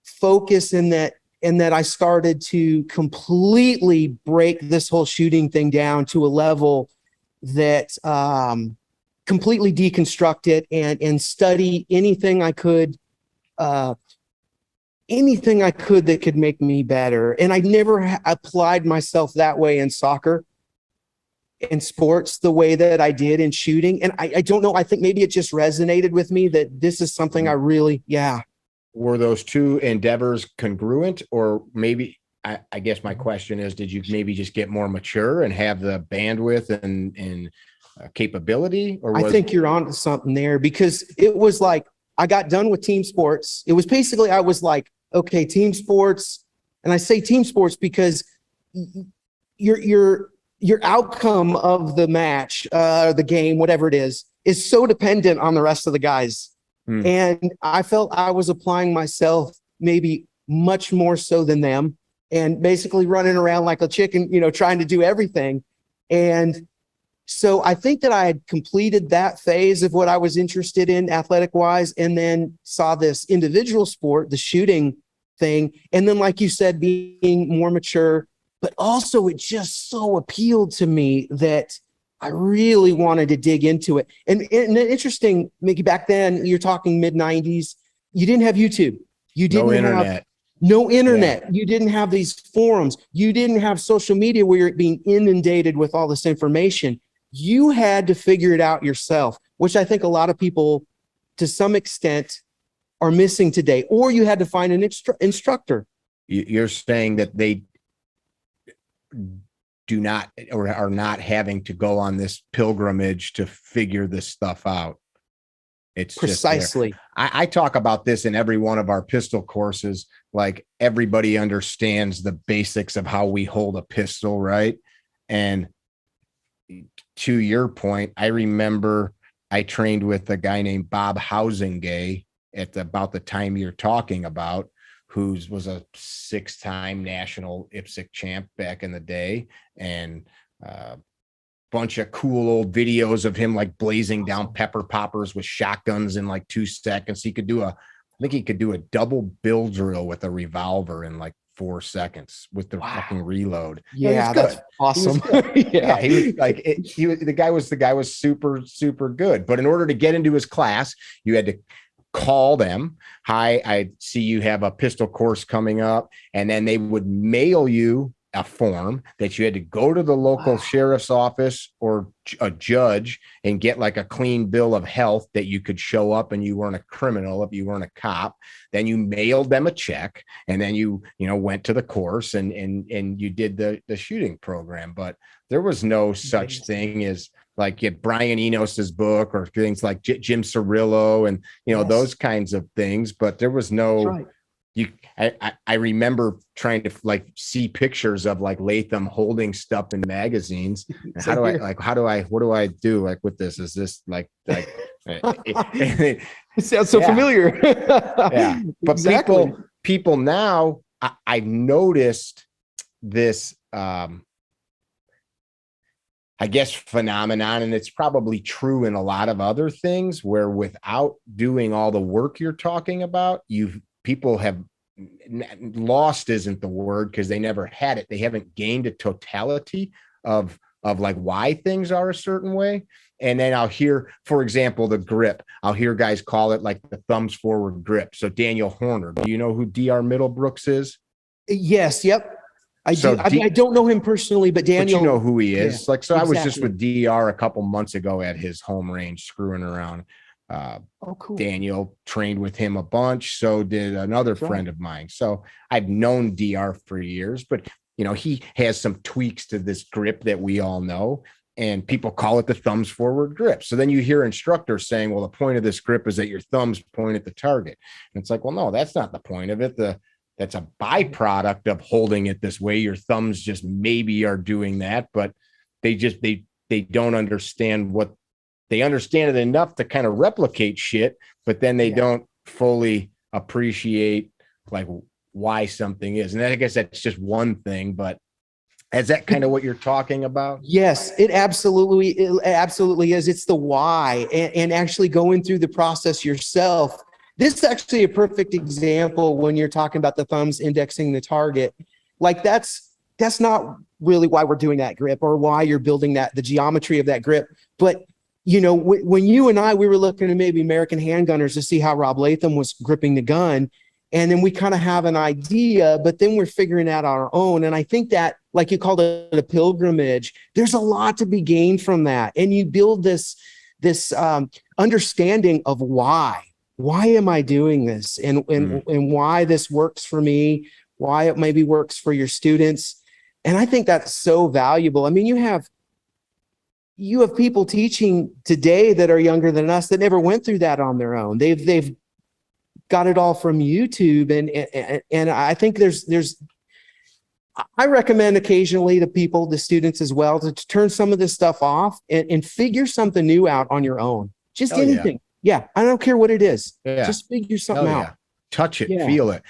focus in that I started to completely break this whole shooting thing down to a level that completely deconstruct it and study anything I could that could make me better. And I never applied myself that way in soccer and sports the way that I did in shooting. And I don't know. I think maybe it just resonated with me that this is something I really, Were those two endeavors congruent, or maybe, I guess my question is, did you maybe just get more mature and have the bandwidth and capability? Or I think you're on to something there, because it was like, I got done with team sports. It was basically, I was like, okay, team sports. And I say team sports because your outcome of the match, the game, whatever it is so dependent on the rest of the guys. And I felt I was applying myself maybe much more so than them, and basically running around like a chicken, trying to do everything. And so I think that I had completed that phase of what I was interested in athletic wise, and then saw this individual sport, the shooting thing. And then, like you said, being more mature, but also it just so appealed to me that I really wanted to dig into it. And interesting, Mickey, back then, you're talking mid-90s, you didn't have YouTube. You didn't have no internet. Yeah. You didn't have these forums. You didn't have social media where you're being inundated with all this information. You had to figure it out yourself, which I think a lot of people, to some extent, are missing today. Or you had to find an instructor. You're saying that they do not, or are not having to go on this pilgrimage to figure this stuff out. It's precisely. I talk about this in every one of our pistol courses. Like, everybody understands the basics of how we hold a pistol, right? And to your point, I remember I trained with a guy named Bob Housingay at about the time you're talking about, who was a 6-time national IPSC champ back in the day, and bunch of cool old videos of him like blazing down pepper poppers with shotguns in like 2 seconds. I think he could do a double bill drill with a revolver in like 4 seconds with the fucking reload. Yeah, that's awesome. The guy was super, super good. But in order to get into his class, you had to call them. Hi, I see you have a pistol course coming up. And then they would mail you a form that you had to go to the local sheriff's office or a judge and get like a clean bill of health that you could show up and you weren't a criminal if you weren't a cop. Then you mailed them a check, and then you went to the course and you did the shooting program. But there was no such thing as like Brian Enos's book or things like Jim Cirillo and those kinds of things. But there was no I remember trying to like see pictures of like Latham holding stuff in magazines. What do I do like with this? Is this like it sounds so familiar. Yeah. But exactly. people now, I've noticed this, I guess, phenomenon, and it's probably true in a lot of other things, where without doing all the work you're talking about, people have lost, isn't the word, because they never had it. They haven't gained a totality of like why things are a certain way. And then I'll hear, for example, the grip. I'll hear guys call it like the thumbs forward grip. So Daniel Horner, do you know who DR Middlebrooks is? Yes. Yep. I do. I don't know him personally, but Daniel, but you know who he is. Yeah, I was just with DR a couple months ago at his home range screwing around. Cool. Daniel trained with him a bunch. So did another friend of mine. So I've known DR for years, but he has some tweaks to this grip that we all know. and people call it the thumbs forward grip. So then you hear instructors saying, well, the point of this grip is that your thumbs point at the target. And it's like, well, no, that's not the point of it. That's a byproduct of holding it this way. Your thumbs just maybe are doing that, but they don't understand what they understand it enough to kind of replicate shit, but then they don't fully appreciate like why something is. And I guess that's just one thing, but is that kind of what you're talking about? Yes, it absolutely is. It's the why, and actually going through the process yourself. This is actually a perfect example when you're talking about the thumbs indexing the target. Like that's not really why we're doing that grip or why you're building the geometry of that grip. But you know, when you and we were looking at maybe American handgunners to see how Rob Latham was gripping the gun. And then we kind of have an idea, but then we're figuring out our own. And I think that, like you called it, a pilgrimage, there's a lot to be gained from that. And you build this understanding of why am I doing this? And why this works for me, why it maybe works for your students. And I think that's so valuable. I mean, you have people teaching today that are younger than us that never went through that on their own. They've got it all from YouTube. And I think I recommend occasionally to people, the students as well, to turn some of this stuff off and figure something new out on your own. Just anything. Yeah. I don't care what it is. Yeah. Just figure something out. Touch it, feel it.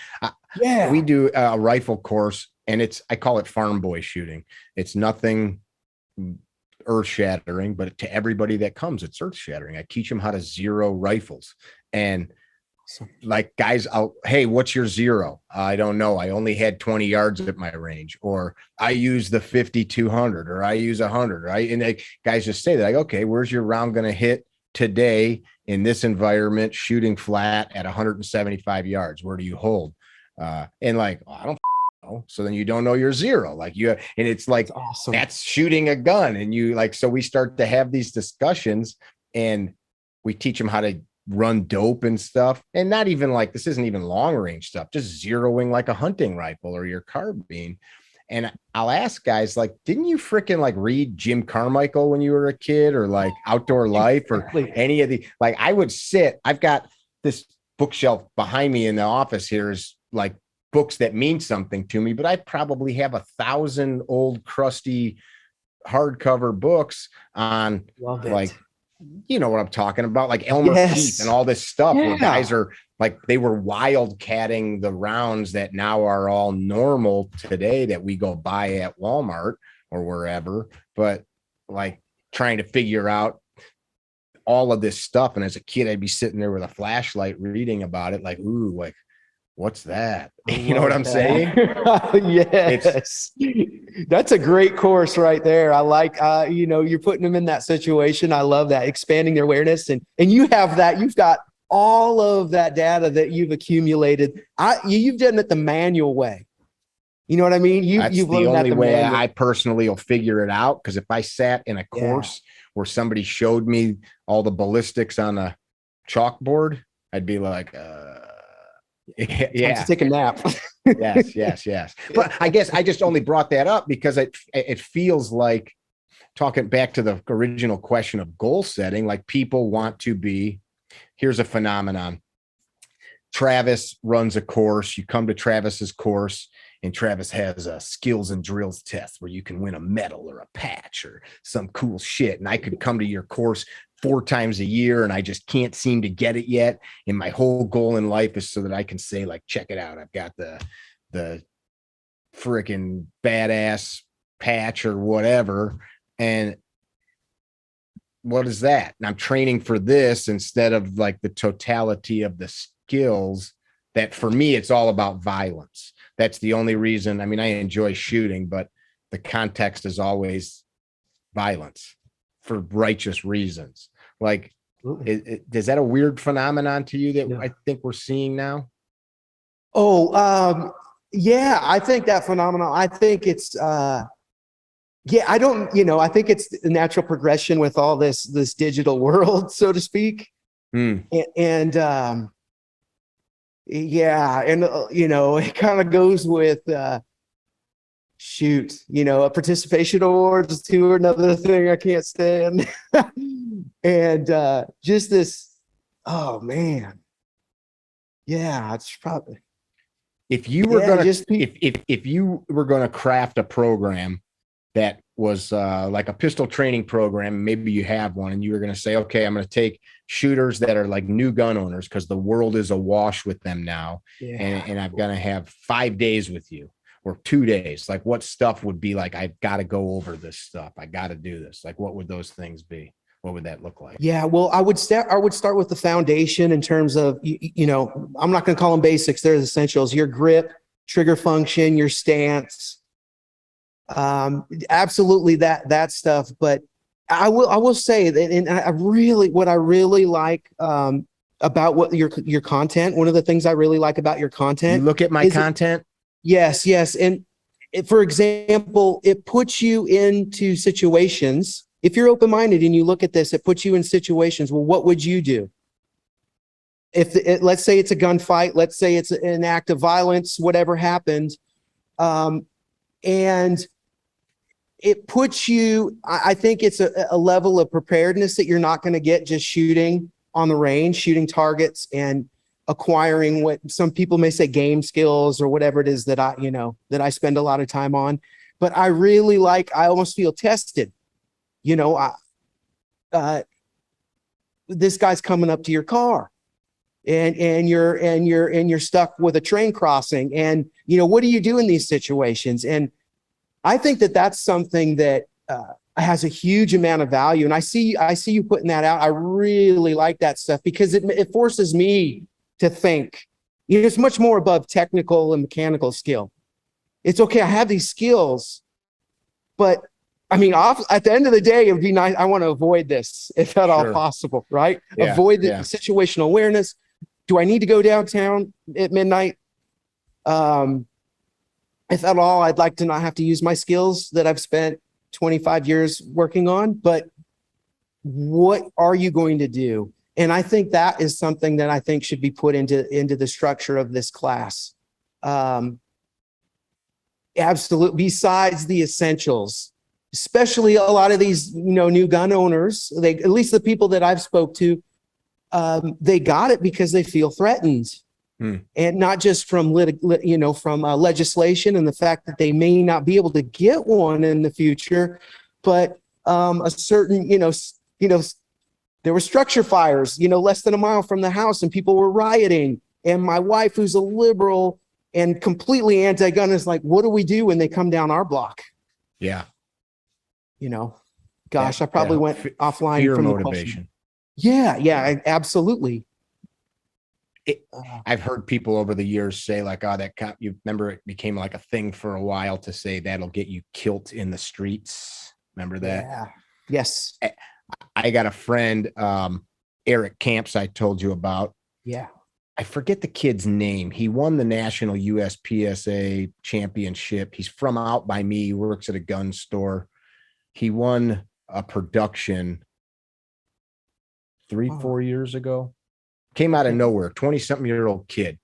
We do a rifle course and I call it farm boy shooting. It's nothing earth shattering, but to everybody that comes, it's earth shattering. I teach them how to zero rifles. And like guys, hey, what's your zero? I don't know. I only had 20 yards at my range, or I use the 5200, or I use 100. And guys just say that, like, okay, where's your round going to hit today in this environment, shooting flat at 175 yards? Where do you hold? And like, oh, I don't know. So then you don't know your zero. Like and it's like, that's awesome. That's shooting a gun. And you like, so we start to have these discussions and we teach them how to run dope and stuff. And not even like, this isn't even long range stuff, just zeroing like a hunting rifle or your carbine. And I'll ask guys, like, didn't you freaking like read Jim Carmichael when you were a kid, or like Outdoor Life, or any of the, like, I would sit, I've got this bookshelf behind me in the office here is like books that mean something to me, but I probably have 1,000 old crusty hardcover books on like, you know what I'm talking about, like Elmer Keith and all this stuff where guys are like, they were wildcatting the rounds that now are all normal today that we go buy at Walmart or wherever, but like trying to figure out all of this stuff. And as a kid, I'd be sitting there with a flashlight reading about it, like, ooh, like, what's that? You know what I'm saying? Yes. That's a great course right there. I like, you know, you're putting them in that situation. I love that, expanding their awareness. And you have that, you've got all of that data that you've accumulated. You've done it the manual way. You know what I mean? You've the only way I personally will figure it out. Because if I sat in a course where somebody showed me all the ballistics on a chalkboard, I'd be like, to take a nap. yes. But I guess I just only brought that up because it feels like, talking back to the original question of goal setting, like people want to be, here's a phenomenon. Travis runs a course. You come to Travis's course and Travis has a skills and drills test where you can win a medal or a patch or some cool shit. And I could come to your course 4 times a year and I just can't seem to get it yet. And my whole goal in life is so that I can say, like, check it out, I've got the freaking badass patch or whatever. And what is that? And I'm training for this instead of like the totality of the skills that, for me, it's all about violence. That's the only reason. I mean, I enjoy shooting, but the context is always violence for righteous reasons. Like, is that a weird phenomenon to you that I think we're seeing now? Yeah, I think that phenomenon, I think it's, I don't, I think it's the natural progression with all this digital world, so to speak. And it kind of goes with shoot, a participation awards to another thing I can't stand. And just this, oh man. Yeah, it's probably if you were yeah, gonna just if you were gonna craft a program that was like a pistol training program, maybe you have one, and you were gonna say, okay, I'm gonna take shooters that are like new gun owners because the world is awash with them now, yeah. and I'm gonna have 5 days with you or 2 days. Like, what stuff would be like? I've got to go over this stuff. I got to do this. Like, what would those things be? What would that look like? Yeah, well, I would start with the foundation in terms of I'm not going to call them basics. They're the essentials. Your grip, trigger function, your stance, absolutely that stuff. But I will say that, and what I really like about what your content. One of the things I really like about your content. You look at my content. Yes, and for example, it puts you into situations. If you're open-minded and you look at this, it puts you in situations. Well, what would you do? Let's say it's a gunfight, let's say it's an act of violence, whatever happened. And it puts you, I think it's a level of preparedness that you're not going to get just shooting on the range, shooting targets and acquiring what some people may say game skills or whatever it is that I spend a lot of time on. But I almost feel tested. This guy's coming up to your car and you're stuck with a train crossing, and what do you do in these situations? And I think that's something that has a huge amount of value, and I see you putting that out. I really like that stuff because it forces me to think. It's much more above technical and mechanical skill. It's okay, I have these skills, but I mean, at the end of the day, it would be nice. I want to avoid this if at all possible, right? Yeah, avoid the situational awareness. Do I need to go downtown at midnight? If at all, I'd like to not have to use my skills that I've spent 25 years working on, but what are you going to do? And I think that is something that I think should be put into the structure of this class. Absolutely. Besides the essentials, especially a lot of these, new gun owners, at least the people that I've spoke to, they got it because they feel threatened, and not just from legislation and the fact that they may not be able to get one in the future, but a certain, there were structure fires, less than a mile from the house, and people were rioting. And my wife, who's a liberal and completely anti-gun, is like, what do we do when they come down our block? Yeah. Gosh, I probably went offline fear from motivation. The question. Yeah, absolutely. I've heard people over the years say like, oh, that cop, you remember it became like a thing for a while to say that'll get you killed in the streets. Remember that? Yeah. Yes. I got a friend, Eric Camps, I told you about. Yeah. I forget the kid's name. He won the national USPSA championship. He's from out by me. He works at a gun store. He won a production 3-4 years ago. Came out of nowhere. 20-something-year-old kid.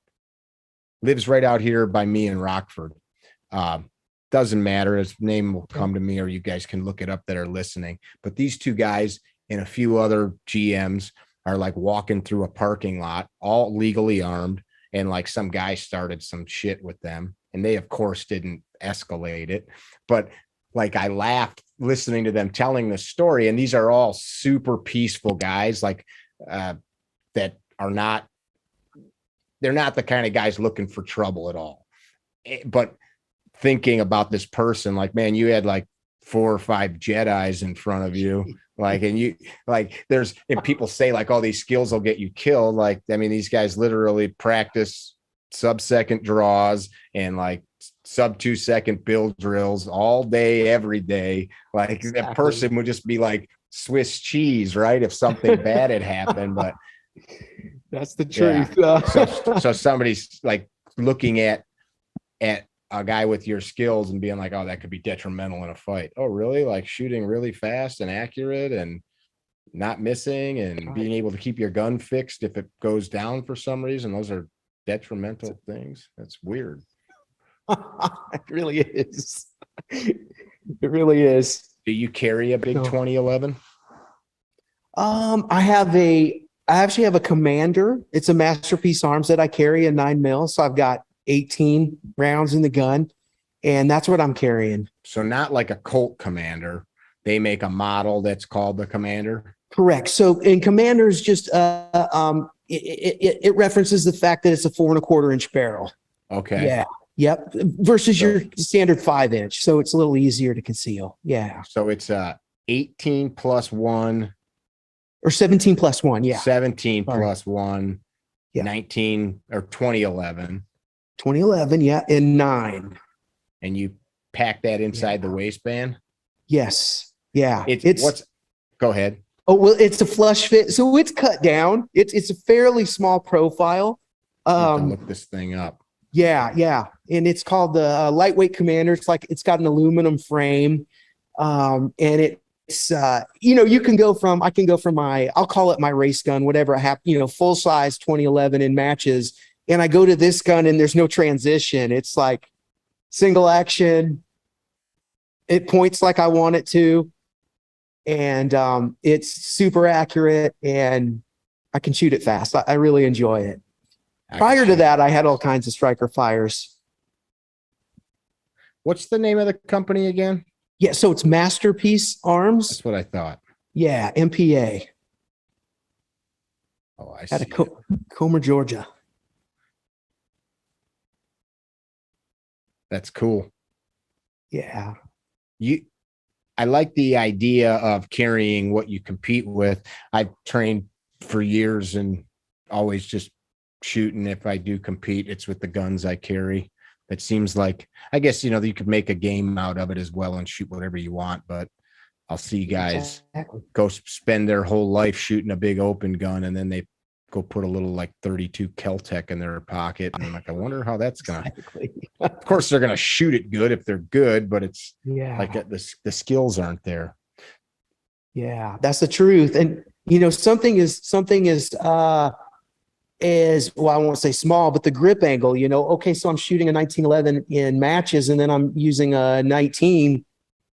Lives right out here by me in Rockford. Doesn't matter. His name will come to me, or you guys can look it up that are listening. But these two guys and a few other GMs are like walking through a parking lot, all legally armed, and like some guy started some shit with them, and they of course didn't escalate it, but like I laughed listening to them telling the story. And these are all super peaceful guys, like that are not, they're not the kind of guys looking for trouble at all. But thinking about this person, like, man, you had like 4 or 5 Jedis in front of you. Like, and you like, and people say like, all these skills will get you killed. Like, I mean, these guys literally practice sub-second draws and like sub-2 second build drills all day, every day. Like exactly. That person would just be like Swiss cheese, right? If something bad had happened, but that's the truth. Yeah. So somebody's like looking at a guy with your skills and being like, oh, that could be detrimental in a fight. Oh, really? Like shooting really fast and accurate and not missing and being able to keep your gun fixed if it goes down for some reason. Those are detrimental things. That's weird. It really is. It really is. Do you carry a big No. 2011? I actually have a Commander. It's a Masterpiece Arms that I carry, a 9 mil. So I've got 18 rounds in the gun, and that's what I'm carrying. So not like a Colt Commander. They make a model that's called the Commander. Correct. So in Commander's just it references the fact that it's a 4.25 inch barrel. Okay. Yeah. Yep. Versus your standard 5 inch. So it's a little easier to conceal. Yeah. So it's 18 plus 1 Or 17 plus 1. Yeah. 17 Sorry. plus 1, Yeah. 19 or 2011. 2011. Yeah. And 9. And you pack that inside the waistband. Yes. Yeah. Go ahead. Oh, well, it's a flush fit. So it's cut down. It's a fairly small profile. I have to look this thing up. Yeah. Yeah. And it's called the lightweight Commander. It's got an aluminum frame. And it's, I can go from I'll call it my race gun, whatever I have, full size 2011 in matches. And I go to this gun and there's no transition. It's like single action. It points like I want it to. And it's super accurate and I can shoot it fast. I really enjoy it. Prior to that, I had all kinds of striker fires. What's the name of the company again? Yeah, so it's Masterpiece Arms. That's what I thought. Yeah, MPA. Oh, I see. Out of Comer, Georgia. That's cool. Yeah. I like the idea of carrying what you compete with. I've trained for years and always just shooting. If I do compete, it's with the guns I carry. It seems like, I guess, you could make a game out of it as well and shoot whatever you want, but I'll see guys go spend their whole life shooting a big open gun and then they go put a little like 32 Kel-Tec in their pocket. And I'm like, I wonder how that's going to, of course they're going to shoot it good if they're good, but it's like the skills aren't there. Yeah, that's the truth. And, something is well, I won't say small, but the grip angle, okay, so I'm shooting a 1911 in matches and then I'm using a 19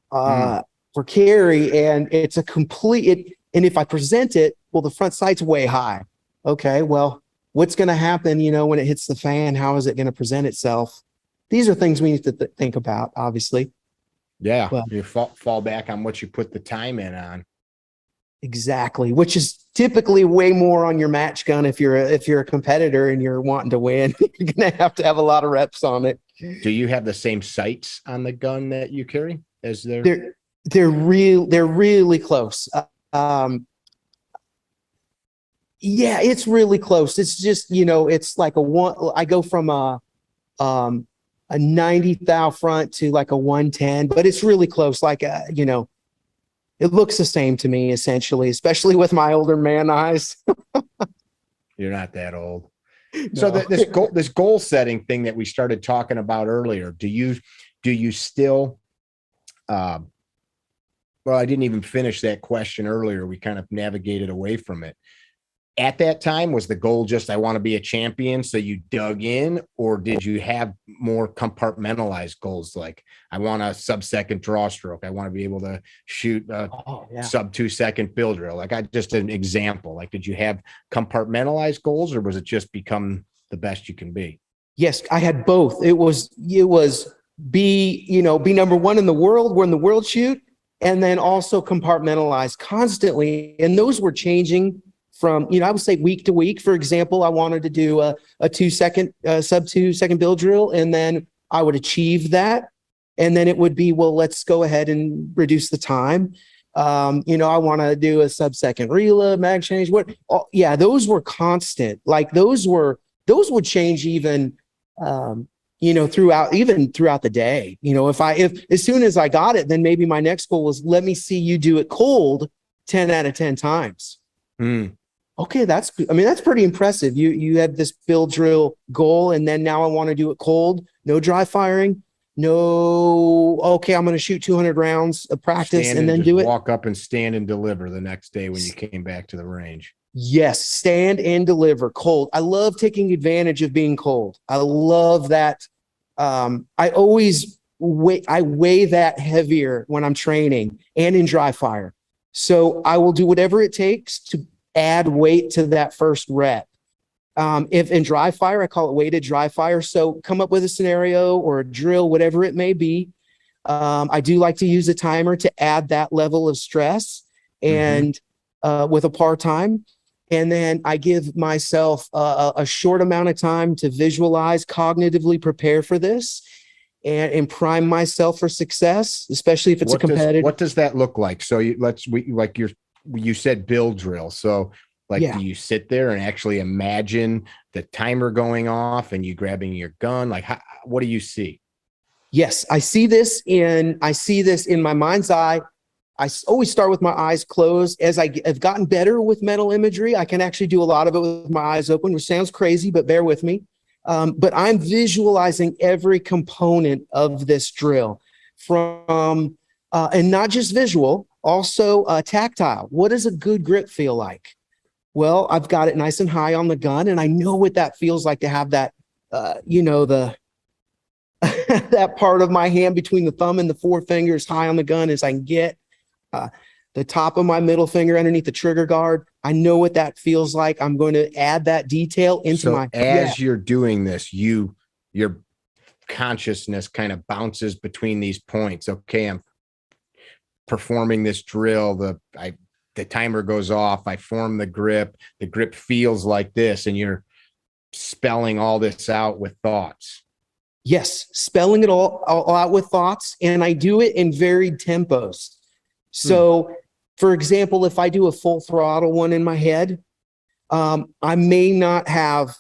for carry and it's a complete, and if I present it, well, the front sight's way high. Okay, well, what's going to happen, when it hits the fan? How is it going to present itself? These are things we need to think about, obviously. Yeah, but you fall back on what you put the time in on. Exactly, which is typically way more on your match gun. If you're a competitor and you're wanting to win, you're going to have a lot of reps on it. Do you have the same sights on the gun that you carry as their? They're really close. Yeah, it's really close. It's just, it's like I go from a 90 thou front to like a 110, but it's really close. Like, it looks the same to me, essentially, especially with my older man eyes. You're not that old. No. So this goal setting thing that we started talking about earlier, do you still, well, I didn't even finish that question earlier. We kind of navigated away from it. At that time, was the goal just, I want to be a champion, so you dug in, or did you have more compartmentalized goals? Like, I want a sub-second draw stroke. I want to be able to shoot a sub 2 second field drill. Like, just an example. Like, did you have compartmentalized goals, or was it just become the best you can be? Yes, I had both. It was be number one in the world, win the world shoot, and then also compartmentalize constantly. And those were changing from, I would say week to week. For example, I wanted to do a 2 second, sub 2 second build drill, and then I would achieve that. And then it would be, well, let's go ahead and reduce the time. I want to do a sub second reload, mag change. Those were constant. Like those would change even, throughout the day. If as soon as I got it, then maybe my next goal was, let me see you do it cold 10 out of 10 times. Okay, that's pretty impressive. You had this build drill goal, and then now I want to do it cold, no dry firing, okay, I'm going to shoot 200 rounds of practice and then do it. Walk up and stand and deliver the next day when you came back to the range. Yes, stand and deliver cold. I love taking advantage of being cold. I love that. I always weigh that heavier when I'm training and in dry fire. So I will do whatever it takes to add weight to that first rep. If in dry fire, I call it weighted dry fire. So come up with a scenario or a drill, whatever it may be. I do like to use a timer to add that level of stress and with a par time. And then I give myself a short amount of time to visualize, cognitively prepare for this and prime myself for success, especially if it's a competitive. What does that look like? So you said build drill. So do you sit there and actually imagine the timer going off and you grabbing your gun? Like, what do you see? Yes, I see this in my mind's eye. I always start with my eyes closed. As I have gotten better with mental imagery, I can actually do a lot of it with my eyes open, which sounds crazy, but bear with me. But I'm visualizing every component of this drill from, and not just visual, also tactile. What does a good grip feel like? Well, I've got it nice and high on the gun, and I know what that feels like to have that, that part of my hand between the thumb and the forefinger as high on the gun as I can get. The top of my middle finger underneath the trigger guard. I know what that feels like. I'm going to add that detail into as you're doing this, your consciousness kind of bounces between these points. Okay, I'm performing this drill. The timer goes off. I form the grip. The grip feels like this, and you're spelling all this out with thoughts. Yes, spelling it all out with thoughts, and I do it in varied tempos. So, for example, if I do a full throttle one in my head, I may not have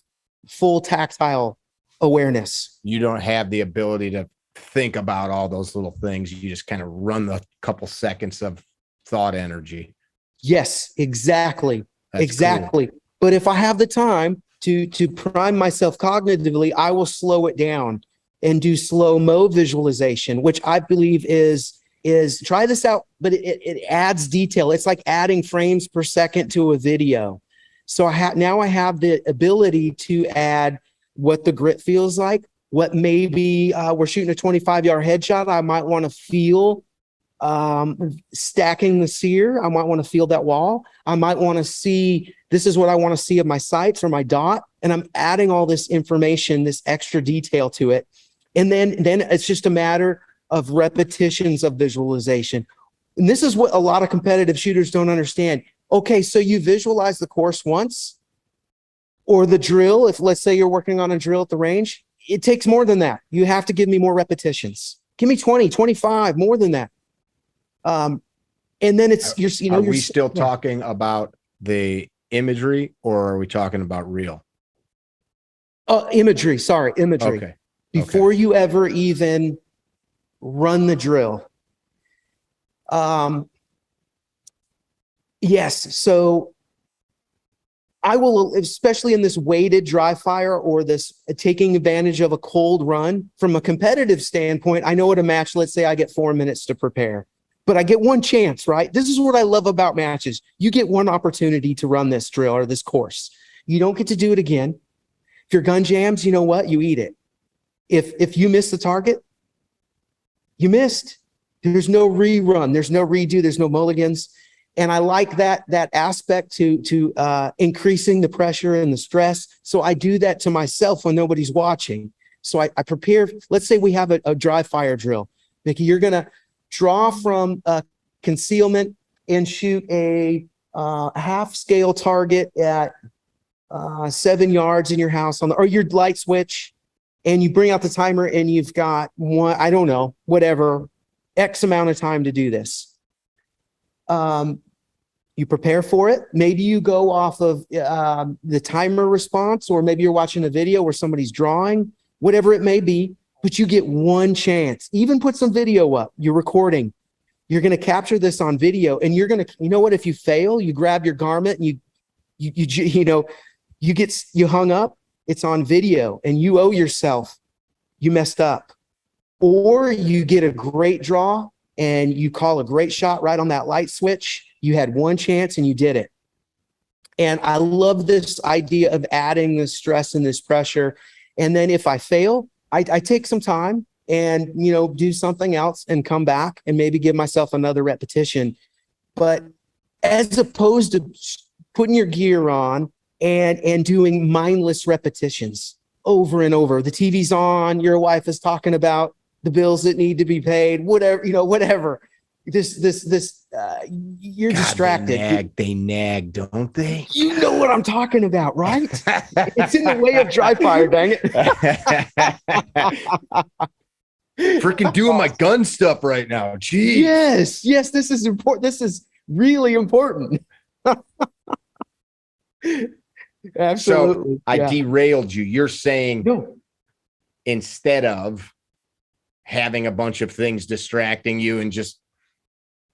full tactile awareness. You don't have the ability to think about all those little things. You just kind of run the couple seconds of thought energy. Yes, exactly. That's exactly. Cool. But if I have the time to prime myself cognitively, I will slow it down and do slow-mo visualization, which I believe is try this out, but it adds detail. It's like adding frames per second to a video. So now I have the ability to add what the grip feels like, what maybe we're shooting a 25-yard headshot. I might want to feel stacking the sear. I might want to feel that wall. I might want to see, this is what I want to see of my sights or my dot. And I'm adding all this information, this extra detail to it. And then it's just a matter of repetitions of visualization. And this is what a lot of competitive shooters don't understand. Okay, so you visualize the course once, or the drill, if let's say you're working on a drill at the range, it takes more than that. You have to give me more repetitions. Give me 20, 25, more than that. And then it's, are we still talking about the imagery, or are we talking about real? Imagery, sorry, imagery. Okay. Before you ever even run the drill. Yes, so I will, especially in this weighted dry fire or this taking advantage of a cold run, from a competitive standpoint, I know at a match, let's say I get 4 minutes to prepare, but I get one chance, right? This is what I love about matches. You get one opportunity to run this drill or this course. You don't get to do it again. If your gun jams, you know what? You eat it. If you miss the target, you missed. There's no rerun. There's no redo. There's no mulligans. And I like that aspect to increasing the pressure and the stress. So I do that to myself when nobody's watching. So I prepare. Let's say we have a dry fire drill. Mickey, you're going to draw from concealment and shoot a half scale target at 7 yards in your house or your light switch. And you bring out the timer and you've got one, I don't know, whatever, X amount of time to do this. You prepare for it. Maybe you go off of the timer response, or maybe you're watching a video where somebody's drawing, whatever it may be, but you get one chance. Even put some video up. You're recording. You're going to capture this on video, and you're going to, you know what, if you fail, you grab your garment and you hung up. It's on video, and you owe yourself, you messed up. Or you get a great draw and you call a great shot right on that light switch. You had one chance and you did it. And I love this idea of adding this stress and this pressure. And then if I fail, I take some time and, you know, do something else and come back and maybe give myself another repetition. But as opposed to putting your gear on and doing mindless repetitions over and over. The TV's on, your wife is talking about the bills that need to be paid, whatever, you know, whatever. You're God, distracted. They nag, don't they? You know what I'm talking about, right? It's in the way of dry fire, dang it. Freaking doing my gun stuff right now. Jeez. Yes, this is important. This is really important. Absolutely. So I derailed you. You're saying No. instead of having a bunch of things distracting you and just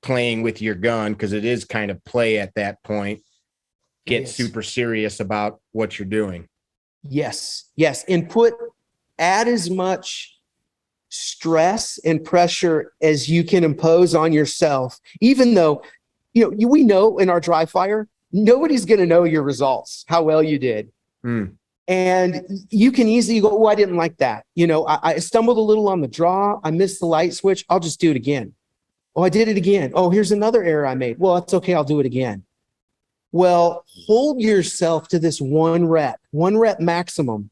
playing with your gun, because it is kind of play at that point, get super serious about what you're doing. Yes. And add as much stress and pressure as you can impose on yourself, even though, you know, we know in our dry fire, nobody's going to know your results, how well you did. And you can easily go, oh, I didn't like that. You know, I stumbled a little on the draw. I missed the light switch. I'll just do it again. Oh, I did it again. Oh, here's another error I made. Well, it's okay. I'll do it again. Well, hold yourself to this one rep maximum,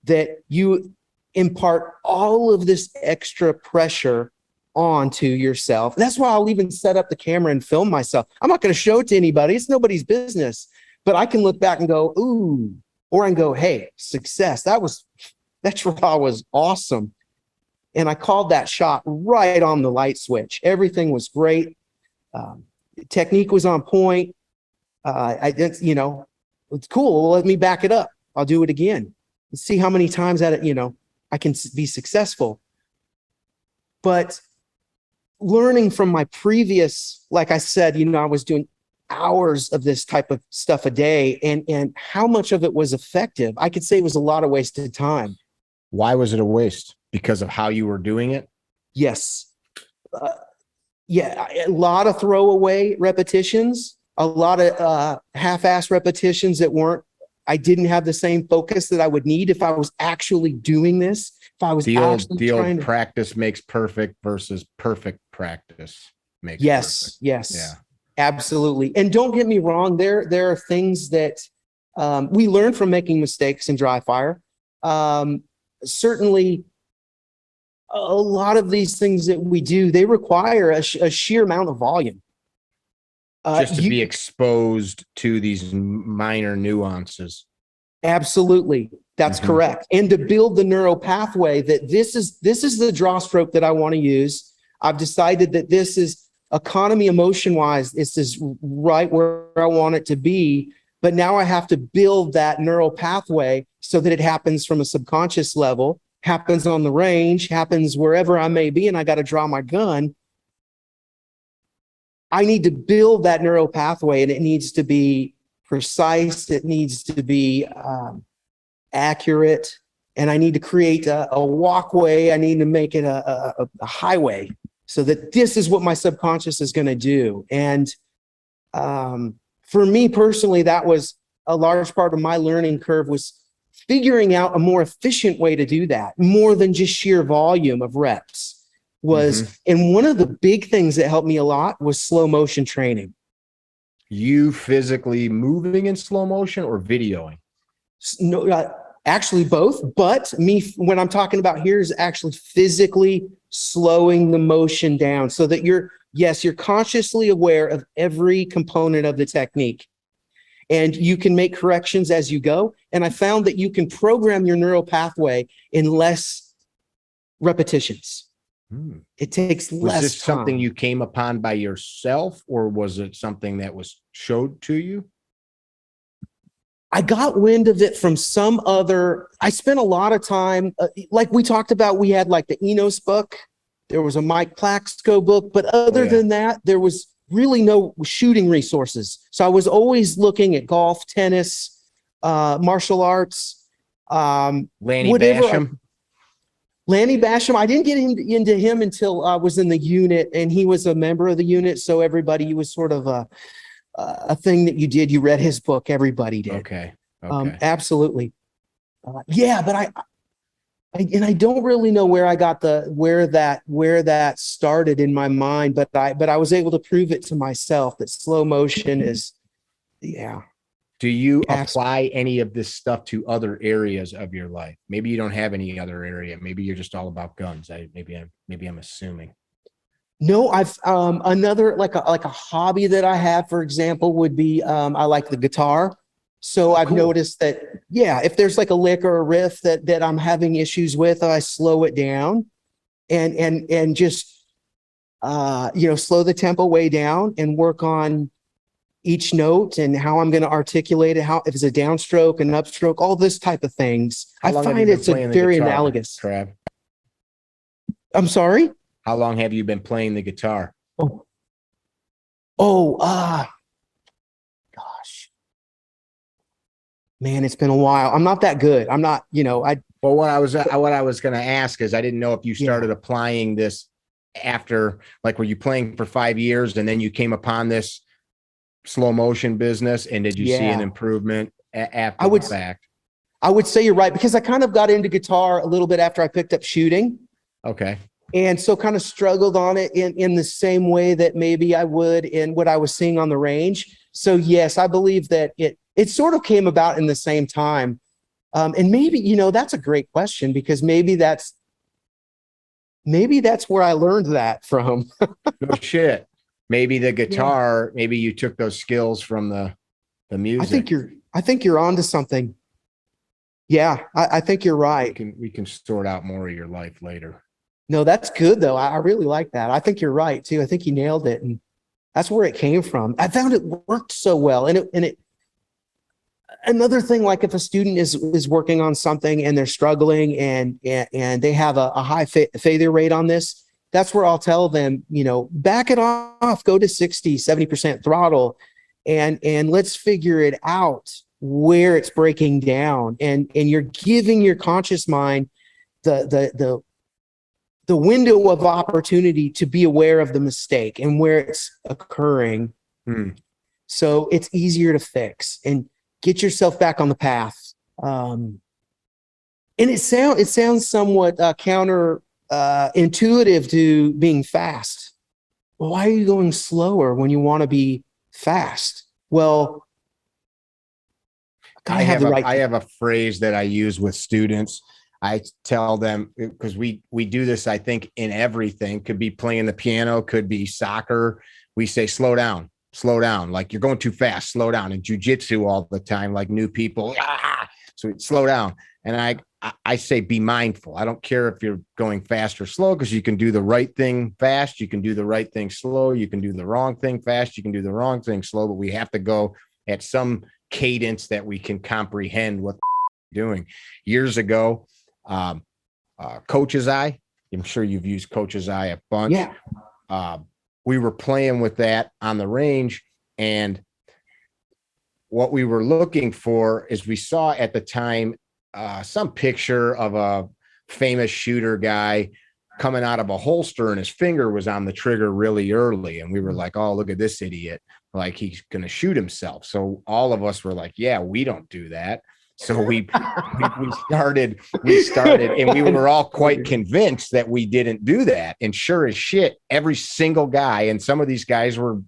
that you impart all of this extra pressure onto yourself. That's why I'll even set up the camera and film myself. I'm not going to show it to anybody. It's nobody's business, but I can look back and go, ooh, or I can go, hey, success. That draw was awesome. And I called that shot right on the light switch. Everything was great. Technique was on point. I didn't, you know, it's cool. Well, let me back it up. I'll do it again. Let's see how many times I can be successful. But learning from my previous, like I said, I was doing hours of this type of stuff a day, and how much of it was effective. I could say it was a lot of wasted time. Why was it a waste? Because of how you were doing it? Yes. A lot of throwaway repetitions, a lot of half-ass repetitions I didn't have the same focus that I would need if I was actually doing this. If I was the old practice makes perfect versus perfect practice makes perfect. Yes. Yeah. Absolutely. And don't get me wrong, there are things that we learn from making mistakes in dry fire. Certainly, a lot of these things that we do, they require a sheer amount of volume. Just to be exposed to these minor nuances. Absolutely. That's correct. And to build the neural pathway that this is the draw stroke that I want to use. I've decided that this is economy emotion wise. This is right where I want it to be. But now I have to build that neural pathway so that it happens from a subconscious level, happens on the range, happens wherever I may be, and I got to draw my gun. I need to build that neural pathway, and it needs to be precise. It needs to be accurate, and I need to create a walkway. I need to make it a highway so that this is what my subconscious is going to do. And for me personally, that was a large part of my learning curve, was figuring out a more efficient way to do that, more than just sheer volume of reps. And one of the big things that helped me a lot was slow motion training. You physically moving in slow motion or videoing? No, actually both. But when I'm talking about here, is actually physically slowing the motion down so that you're consciously aware of every component of the technique. And you can make corrections as you go. And I found that you can program your neural pathway in less repetitions. It takes less time. Was this something you came upon by yourself, or was it something that was showed to you? I got wind of it from some other. I spent a lot of time, like we talked about, we had like the Enos book. There was a Mike Plaxco book, but other than that, there was really no shooting resources. So I was always looking at golf, tennis, martial arts. Lanny Basham. Lanny Basham, I didn't get into him until I was in the unit, and he was a member of the unit. So everybody, was sort of a thing that you did. You read his book. Everybody did. Okay. Absolutely. But and I don't really know where I got where that started in my mind, but I was able to prove it to myself that slow motion is, yeah. Do you apply any of this stuff to other areas of your life? Maybe you don't have any other area. Maybe you're just all about guns. Maybe I'm assuming. No, I've another like a hobby that I have, for example, would be I like the guitar. So I've noticed that, yeah, if there's like a lick or a riff that I'm having issues with, I slow it down and just slow the tempo way down and work on each note and how I'm going to articulate it, how if it's a downstroke, an upstroke, all this type of things. I find it's a very analogous. Trav? I'm sorry? How long have you been playing the guitar? Gosh. Man, it's been a while. I'm not that good. I'm not, Well, what I was going to ask is I didn't know if you started applying this after, like, were you playing for 5 years and then you came upon this slow motion business, and did you see an improvement after the fact? I would say you're right, because I kind of got into guitar a little bit after I picked up shooting. Okay. And so kind of struggled on it in the same way that maybe I would in what I was seeing on the range. So yes, I believe that it sort of came about in the same time. And maybe, that's a great question, because maybe that's where I learned that from. No shit. Maybe the guitar, maybe you took those skills from the music. I think you're onto something. Yeah, I think you're right. We can sort out more of your life later. No, that's good though. I really like that. I think you're right too. I think you nailed it. And that's where it came from. I found it worked so well. And it another thing, like if a student is working on something and they're struggling and they have a high failure rate on this, that's where I'll tell them, back it off, go to 60, 70% throttle and let's figure it out where it's breaking down. And you're giving your conscious mind the window of opportunity to be aware of the mistake and where it's occurring. So it's easier to fix and get yourself back on the path. And it sounds somewhat counter intuitive to being fast. Well, why are you going slower when you want to be fast? Well, I have a phrase that I use with students. I tell them, because we do this, I think, in everything. Could be playing the piano, could be soccer. We say, slow down, like you're going too fast, slow down. In jiu-jitsu all the time, like new people, so slow down. And I say, be mindful. I don't care if you're going fast or slow, because you can do the right thing fast. You can do the right thing slow. You can do the wrong thing fast. You can do the wrong thing slow, but we have to go at some cadence that we can comprehend what we're doing. Years ago, Coach's Eye. I'm sure you've used Coach's Eye a bunch. Yeah. We were playing with that on the range, and what we were looking for is we saw at the time some picture of a famous shooter guy coming out of a holster, and his finger was on the trigger really early. And we were like, oh, look at this idiot. Like, he's going to shoot himself. So all of us were like, yeah, we don't do that. So we started, and we were all quite convinced that we didn't do that. And sure as shit, every single guy, and some of these guys were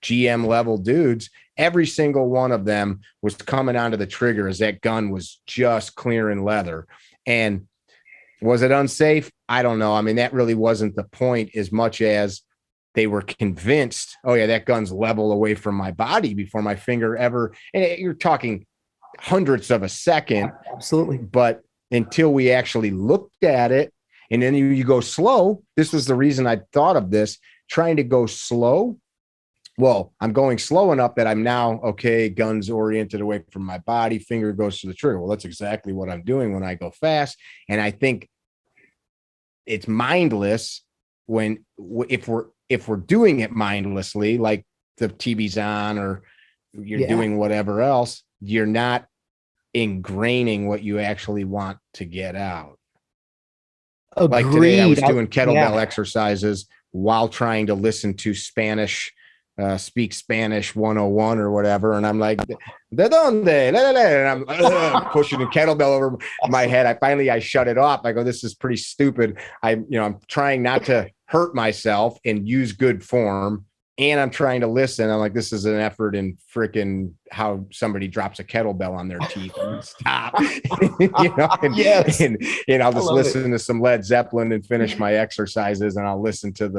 GM level dudes, every single one of them was coming onto the trigger as that gun was just clearing leather. And was it unsafe? I don't know. I mean, that really wasn't the point, as much as they were convinced, oh yeah, that gun's level away from my body before my finger ever, and you're talking hundredths of a second. Absolutely. But until we actually looked at it, and then you go slow. This was the reason I thought of this, trying to go slow. Well, I'm going slow enough that I'm now, okay, guns oriented away from my body, finger goes to the trigger. Well, that's exactly what I'm doing when I go fast. And I think it's mindless if we're doing it mindlessly, like the TV's on or you're doing whatever else, you're not ingraining what you actually want to get out. Agreed. Like today, I was doing kettlebell exercises while trying to listen to Spanish speak Spanish 101 or whatever. And I'm like, ¿de donde? And I'm pushing the kettlebell over my head. I shut it off. I go, this is pretty stupid. I'm trying not to hurt myself and use good form. And I'm trying to listen. I'm like, this is an effort in freaking how somebody drops a kettlebell on their teeth. Stop. Yes. And I'll just listen to some Led Zeppelin and finish my exercises, and I'll listen to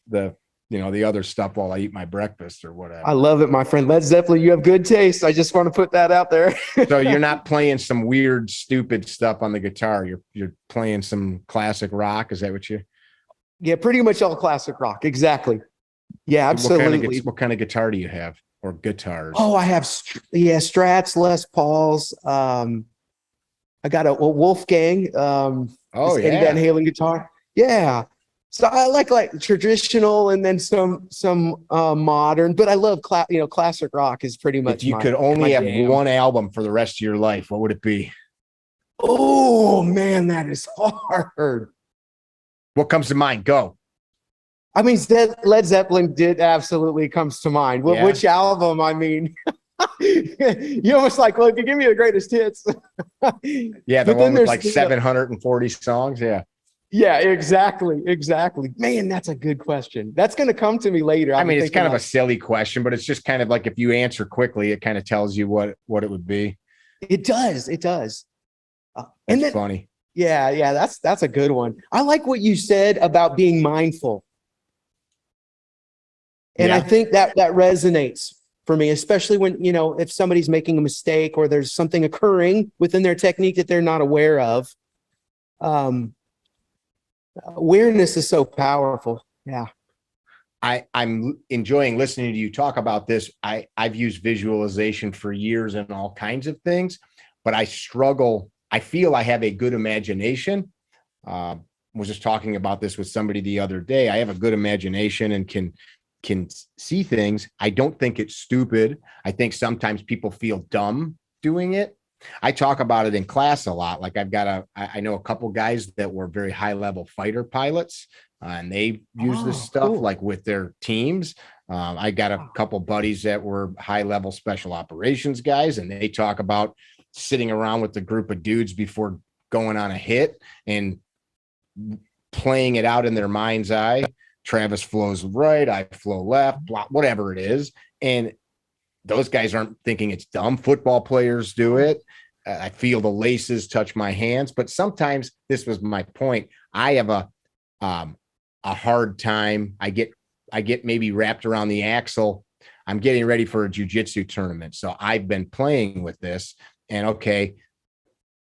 the other stuff while I eat my breakfast or whatever. I love it, my friend. Led Zeppelin, you have good taste. I just want to put that out there. So you're not playing some weird, stupid stuff on the guitar. You're playing some classic rock. Is that what you? Yeah, pretty much all classic rock. Exactly. Yeah, absolutely. What kind of guitar do you have, or guitars? Oh, I have Strats, Les Pauls. I got a Wolfgang. Eddie Van Halen guitar. Yeah. So I like traditional and then some modern, but I love classic rock is pretty much. If you could only have one album for the rest of your life, what would it be? Oh man, that is hard. What comes to mind? Go. I mean, Led Zeppelin absolutely comes to mind. Yeah. Which album? I mean, you almost like, well, if you give me the greatest hits. Yeah, the one with like 740 songs. Yeah. Yeah, exactly. Man, that's a good question. That's going to come to me later. I mean, it's kind of a silly question, but it's just kind of like if you answer quickly, it kind of tells you what it would be. It does. And then, funny. Yeah, that's a good one. I like what you said about being mindful. And I think that resonates for me, especially when, if somebody's making a mistake or there's something occurring within their technique that they're not aware of. Awareness is so powerful. Yeah. I'm enjoying listening to you talk about this. I've used visualization for years and all kinds of things, but I struggle. I feel I have a good imagination. Was just talking about this with somebody the other day. I have a good imagination and can see things. I don't think it's stupid. I think sometimes people feel dumb doing it. I talk about it in class a lot. Like I know a couple guys that were very high level fighter pilots, and they use this stuff like with their teams. I got a couple buddies that were high level special operations guys, and they talk about sitting around with a group of dudes before going on a hit and playing it out in their mind's eye. Travis flows right, I flow left, blah, whatever it is. And those guys aren't thinking it's dumb. Football players do it. I feel the laces touch my hands, but sometimes this was my point. I have a hard time. I get maybe wrapped around the axle. I'm getting ready for a jiu-jitsu tournament. So I've been playing with this, and okay,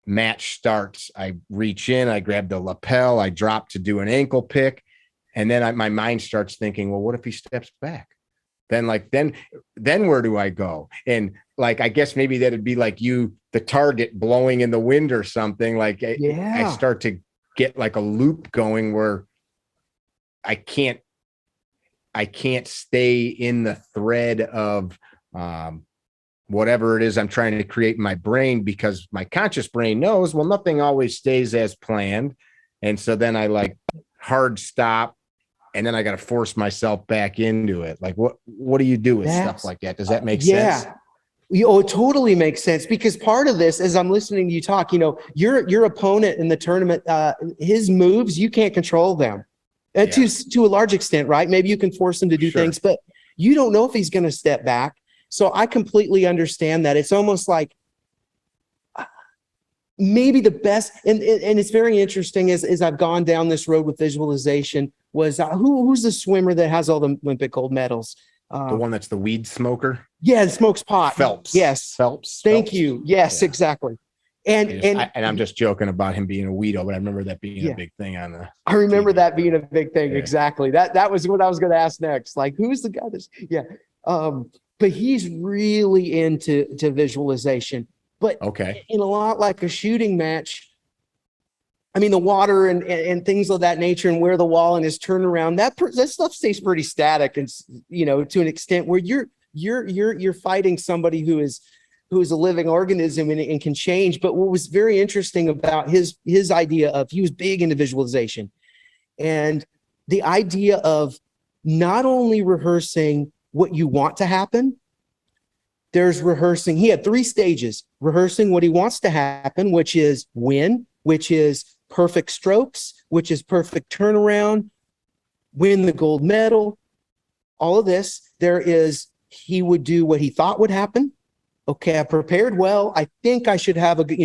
match starts. I reach in, I grab the lapel, I drop to do an ankle pick. And then my mind starts thinking, well, what if he steps back? Then where do I go? And like, I guess maybe that'd be like the target blowing in the wind or something. Like I start to get like a loop going where I can't stay in the thread of whatever it is I'm trying to create in my brain, because my conscious brain knows, well, nothing always stays as planned. And so then I like hard stop. And then I got to force myself back into it. Like, what do you do with stuff like that? Does that make sense? It totally makes sense, because part of this, as I'm listening to you talk, your opponent in the tournament, his moves, you can't control them to a large extent, right? Maybe you can force him to do things, but you don't know if he's going to step back. So I completely understand that. It's almost like maybe the best, and it's very interesting as I've gone down this road with visualization, was who's the swimmer that has all the Olympic gold medals? The one that's the weed smoker? Yeah, smokes pot. Phelps. Yes. Phelps. Thank you. Yes, exactly. And I'm just joking about him being a weedo, but I remember that being a big thing on the I remember TV. that being a big thing. Yeah. Exactly. That was what I was going to ask next. Like, who's the guy that's but he's really into visualization. But in a lot like a shooting match, I mean, the water and things of that nature, and where the wall and his turnaround, that stuff stays pretty static, and to an extent where you're fighting somebody who is a living organism and can change. But what was very interesting about his idea of, he was big into visualization, and the idea of not only rehearsing what you want to happen, there's rehearsing. He had 3 stages: rehearsing what he wants to happen, which is win, which is perfect strokes, which is perfect turnaround, win the gold medal, all of this. He would do what he thought would happen. Okay, I prepared well. I think I should have a good,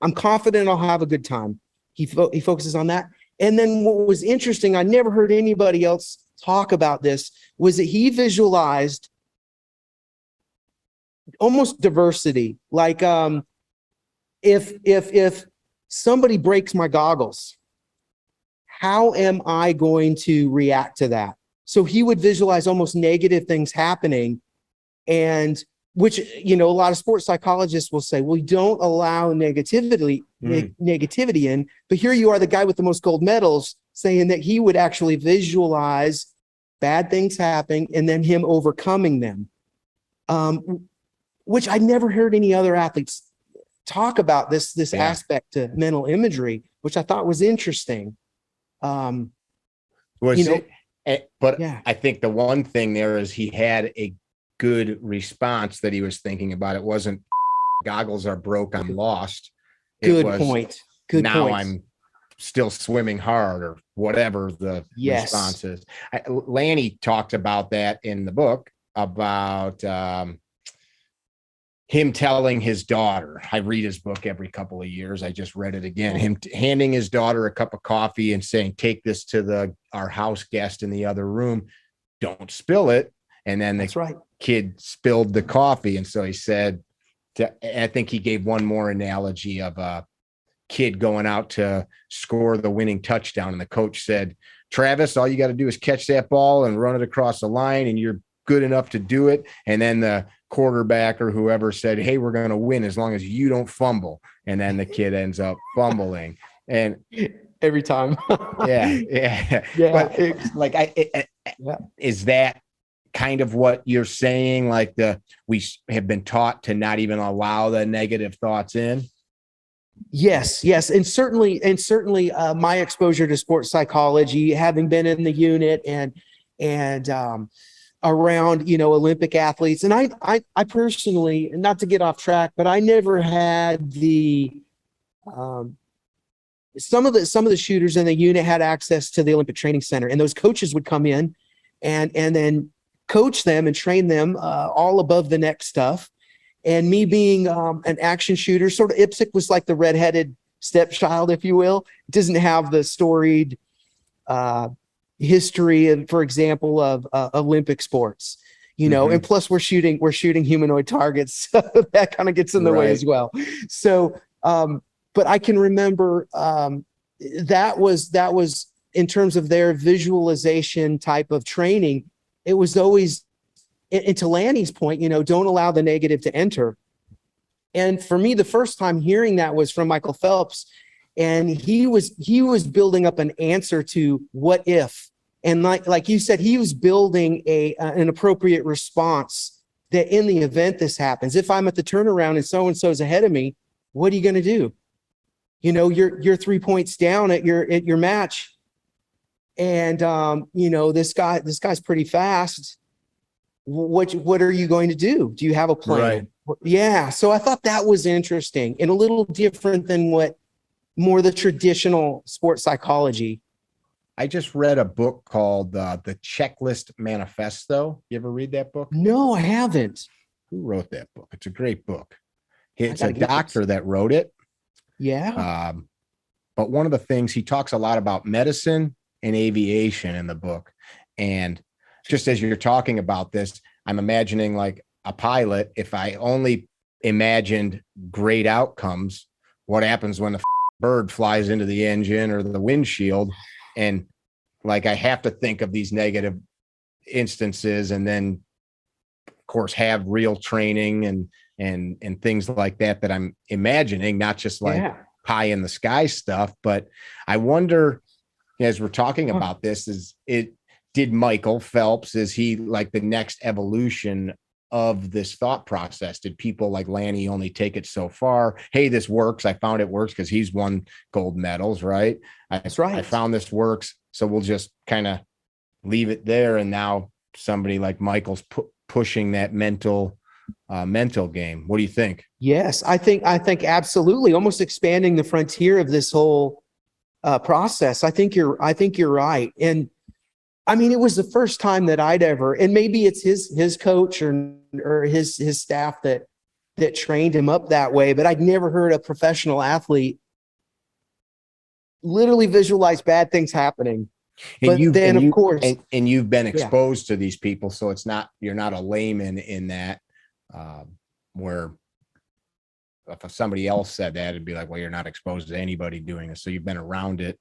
I'm confident I'll have a good time. He focuses on that. And then what was interesting, I never heard anybody else talk about this, was that he visualized almost diversity. Like if somebody breaks my goggles, how am I going to react to that? So he would visualize almost negative things happening, and which, a lot of sports psychologists will say, well, don't allow negativity in. But here you are, the guy with the most gold medals, saying that he would actually visualize bad things happening and then him overcoming them, which I never heard any other athletes talk about this aspect to mental imagery, which I thought was interesting. But yeah. I think the one thing there is he had a good response that he was thinking about. It wasn't goggles are broke, I'm lost. Good point. I'm still swimming hard, or whatever the response is. Lanny talked about that in the book, about him telling his daughter. I read his book every couple of years. I just read it again. Him handing his daughter a cup of coffee and saying, take this to our house guest in the other room. Don't spill it. And then the kid spilled the coffee. And so he said, I think he gave one more analogy of a kid going out to score the winning touchdown. And the coach said, Travis, all you got to do is catch that ball and run it across the line, and you're good enough to do it. And then the quarterback or whoever said, hey, we're going to win as long as you don't fumble. And then the kid ends up fumbling. And every time. yeah. But is that kind of what you're saying? Like we have been taught to not even allow the negative thoughts in. Yes. And certainly my exposure to sports psychology, having been in the unit and around, Olympic athletes. And I personally, not to get off track, but I never had some of the shooters in the unit had access to the Olympic Training Center, and those coaches would come in and then coach them and train them all above the neck stuff. And me being an action shooter, sort of IPSC was like the redheaded stepchild, if you will. It doesn't have the storied history, and for example, of Olympic sports, and plus we're shooting humanoid targets. So that kind of gets in the way as well. So, but I can remember that was in terms of their visualization type of training. It was always, and to Lanny's point, don't allow the negative to enter. And for me, the first time hearing that was from Michael Phelps, and he was building up an answer to what if, and like you said, he was building an appropriate response that in the event this happens, if I'm at the turnaround and so is ahead of me, what are you going to do? You're 3 points down at your match. And, this guy's pretty fast. What are you going to do? Do you have a plan? Right. Yeah. So I thought that was interesting and a little different than what more the traditional sports psychology. I just read a book called The Checklist Manifesto. You ever read that book? No, I haven't. Who wrote that book? It's a great book. It's a doctor that wrote it. Yeah. But one of the things, he talks a lot about medicine and aviation in the book. And just as you're talking about this, I'm imagining like a pilot. If I only imagined great outcomes, what happens when the bird flies into the engine or the windshield? And like, I have to think of these negative instances, and then of course have real training and things like that I'm imagining, not just like pie in the sky stuff. But I wonder, as we're talking about this, did Michael Phelps, is he like the next evolution of this thought process? Did people like Lanny only take it so far? Hey, this works. I found it works because he's won gold medals, right? That's right. I found this works. So we'll just kind of leave it there. And now somebody like Michael's pushing that mental game. What do you think? Yes, I think absolutely, almost expanding the frontier of this whole process. I think you're right. And I mean, it was the first time that I'd ever, and maybe it's his coach or his staff that trained him up that way, but I'd never heard a professional athlete literally visualize bad things happening. And of course, you've been exposed to these people, so you're not a layman in that. Where if somebody else said that, it'd be like, well, you're not exposed to anybody doing this, so you've been around it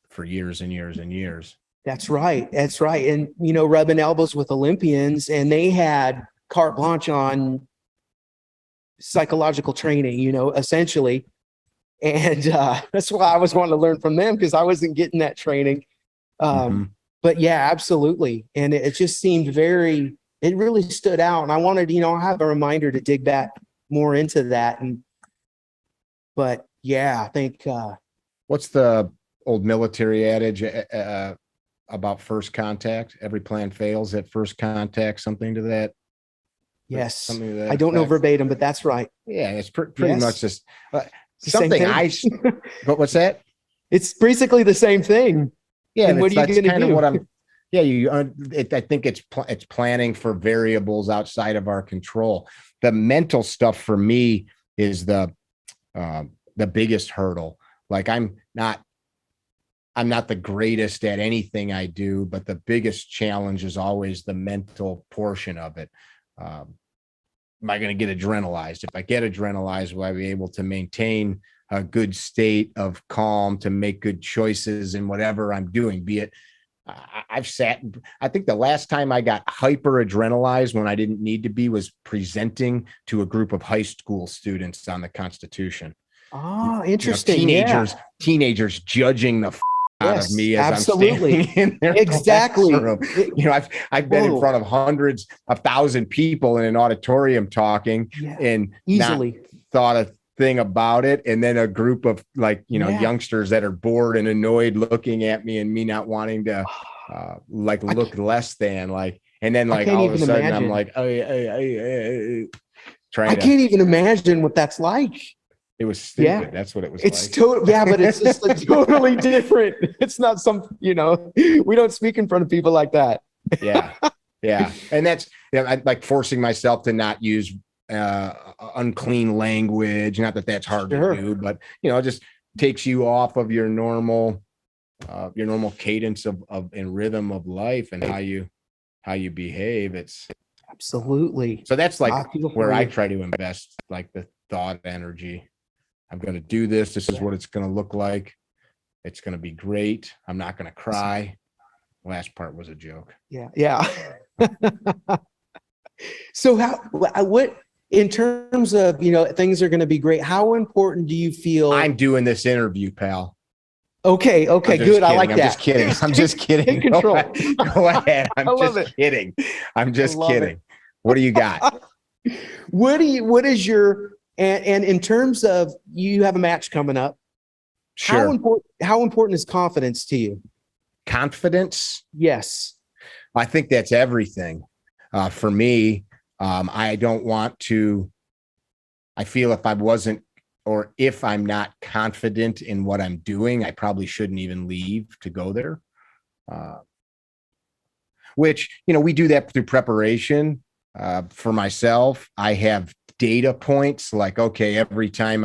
for years and years and years. That's right. And rubbing elbows with Olympians, and they had carte blanche on psychological training, essentially. And that's why I was wanting to learn from them, because I wasn't getting that training. But yeah, absolutely. And it just seemed it really stood out. And I wanted, I have a reminder to dig back more into that. But yeah, I think. What's the old military adage about first contact? Every plan fails at first contact, something to that. Yes. Something to that I don't know verbatim, but that's right. Yeah, it's pretty much just something but what's that? It's basically the same thing. Yeah, and what are you going to do? What I'm. Yeah, I think it's planning for variables outside of our control. The mental stuff for me is the biggest hurdle. Like I'm not the greatest at anything I do, but the biggest challenge is always the mental portion of it. Am I going to get adrenalized? If I get adrenalized, will I be able to maintain a good state of calm to make good choices in whatever I'm doing? Be it, I think the last time I got hyper adrenalized when I didn't need to be was presenting to a group of high school students on the Constitution. Oh, interesting. Teenagers judging the out of me as absolutely. I'm standing in their classroom. I've been in front of hundreds of thousand people in an auditorium talking and easily not thought a thing about it. And then a group of youngsters that are bored and annoyed looking at me and me not wanting to look less than and then all of a sudden imagine. I'm like, I can't even imagine what that's like. It was stupid. Yeah. That's what it was. It's but it's just totally different. It's not we don't speak in front of people like that. Yeah. And that's, I like forcing myself to not use unclean language. Not that that's hard to do, but it just takes you off of your normal cadence of and rhythm of life and how you behave. It's absolutely. So that's where I try to invest the thought energy. I'm going to do this. This is what it's going to look like. It's going to be great. I'm not going to cry. Last part was a joke. Yeah. So what, in terms of, things are going to be great, how important do you feel? I'm doing this interview, pal. Okay. Good. Kidding. I like that. I'm just kidding. Take control. Go ahead. I'm just kidding. I'm just kidding. What do you got? What is your, and in terms of, you have a match coming up. Sure. How important is confidence to you? Confidence? Yes. I think that's everything. For me, I don't want to, I feel if I'm not confident in what I'm doing, I probably shouldn't even leave to go there. Which, we do that through preparation. For myself, I have data points okay, every time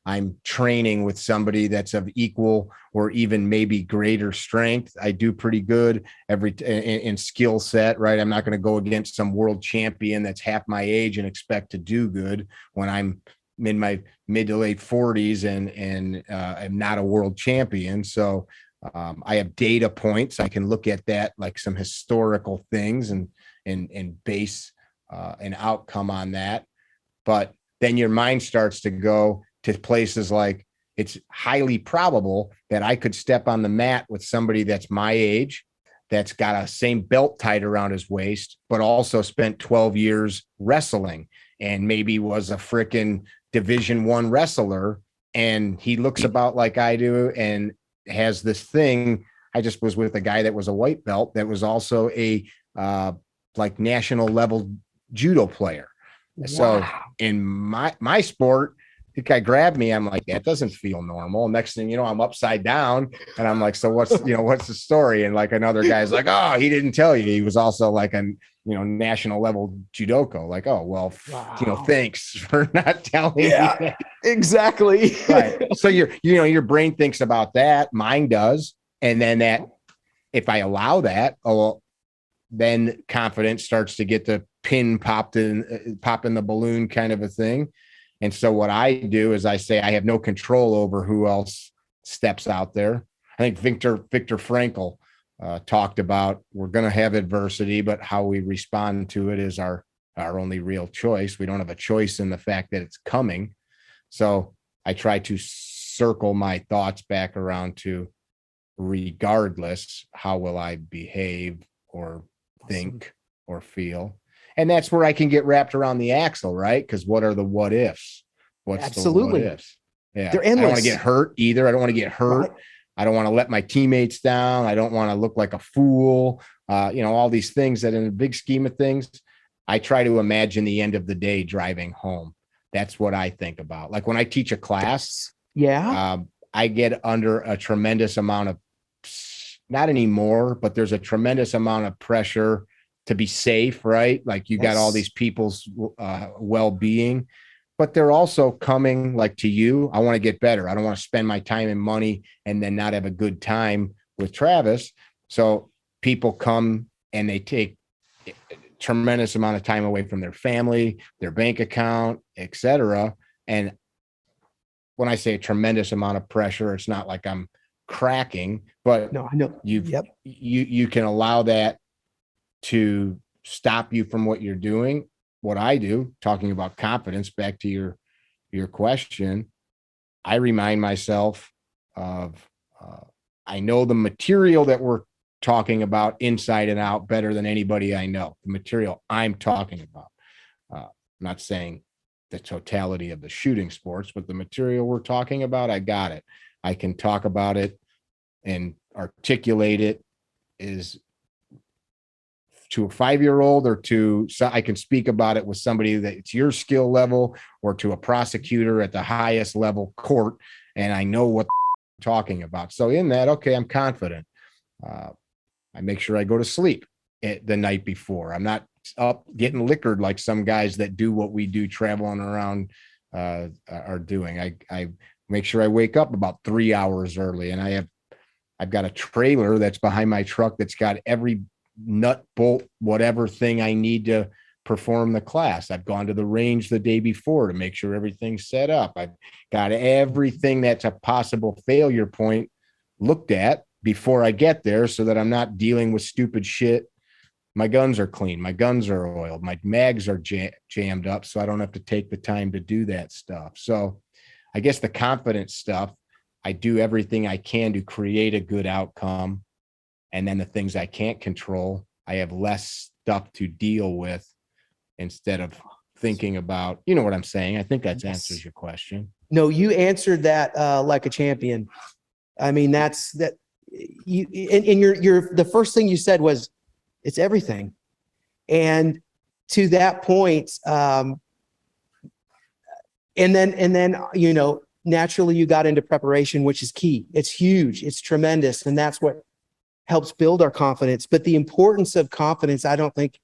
I'm training with somebody that's of equal or even maybe greater strength, I do pretty good in skill set, right? I'm not going to go against some world champion that's half my age and expect to do good when I'm in my mid to late 40s and I'm not a world champion. So I have data points. I can look at that, some historical things and base an outcome on that. But then your mind starts to go to places like it's highly probable that I could step on the mat with somebody that's my age, that's got a same belt tied around his waist, but also spent 12 years wrestling and maybe was a frickin' Division I wrestler. And he looks about like I do and has this thing I just was with a guy that was a white belt that was also a like national level judo player. Wow. So in my sport, the guy grabbed me. I'm like, that doesn't feel normal. Next thing you know, I'm upside down and I'm like, so what's the story? And like another guy's like, oh, he didn't tell you. He was also like a, national level judoka. Like, oh, well, wow. Thanks for not telling me that. Exactly. Right. So your brain thinks about that. Mine does. And then that, if I allow that, then confidence starts to get the pin popped in the balloon kind of a thing. And so what I do is I say I have no control over who else steps out there. I think Viktor Frankl talked about, we're going to have adversity, but how we respond to it is our only real choice. We don't have a choice in the fact that it's coming. So I try to circle my thoughts back around to, regardless, how will I behave or think or feel? And that's where I can get wrapped around the axle, right? Because what are the what ifs? What's Absolutely. the what ifs? Yeah. They're endless. I don't want to get hurt either. I don't want to get hurt. Right. I don't want to let my teammates down. I don't want to look like a fool. All these things that in the big scheme of things, I try to imagine the end of the day driving home. That's what I think about. Like when I teach a class, I get under a tremendous amount of, not anymore, but there's a tremendous amount of pressure to be safe, right? Like you got all these people's well-being, but they're also coming like to you. I want to get better. I don't want to spend my time and money and then not have a good time with Travis. So people come and they take a tremendous amount of time away from their family, their bank account, etc. And when I say a tremendous amount of pressure, it's not like I'm cracking, but no, I know you can allow that to stop you from what you're doing. What I do, talking about confidence, back to your question, I remind myself of I know the material that we're talking about inside and out better than anybody I know. The material I'm talking about. I'm not saying the totality of the shooting sports, but the material we're talking about, I got it. I can talk about it and articulate it is to a 5-year-old or I can speak about it with somebody that it's your skill level or to a prosecutor at the highest level court. And I know what I'm talking about. So in that, okay, I'm confident. I make sure I go to sleep the night before. I'm not up getting liquored like some guys that do what we do traveling around are doing. I make sure I wake up about 3 hours early, and I've got a trailer that's behind my truck that's got every nut, bolt, whatever thing I need to perform the class. I've gone to the range the day before to make sure everything's set up. I've got everything that's a possible failure point looked at before I get there so that I'm not dealing with stupid shit. My guns are clean. My guns are oiled. My mags are jammed up, so I don't have to take the time to do that stuff. So I guess the confidence stuff, I do everything I can to create a good outcome. And then the things I can't control, I have less stuff to deal with instead of thinking about, you know what I'm saying? I think that answers your question. No, you answered that like a champion. I mean, that's that you in your the first thing you said was it's everything. And to that point, and then naturally you got into preparation, which is key. It's huge, it's tremendous, and that's what helps build our confidence. But the importance of confidence, I don't think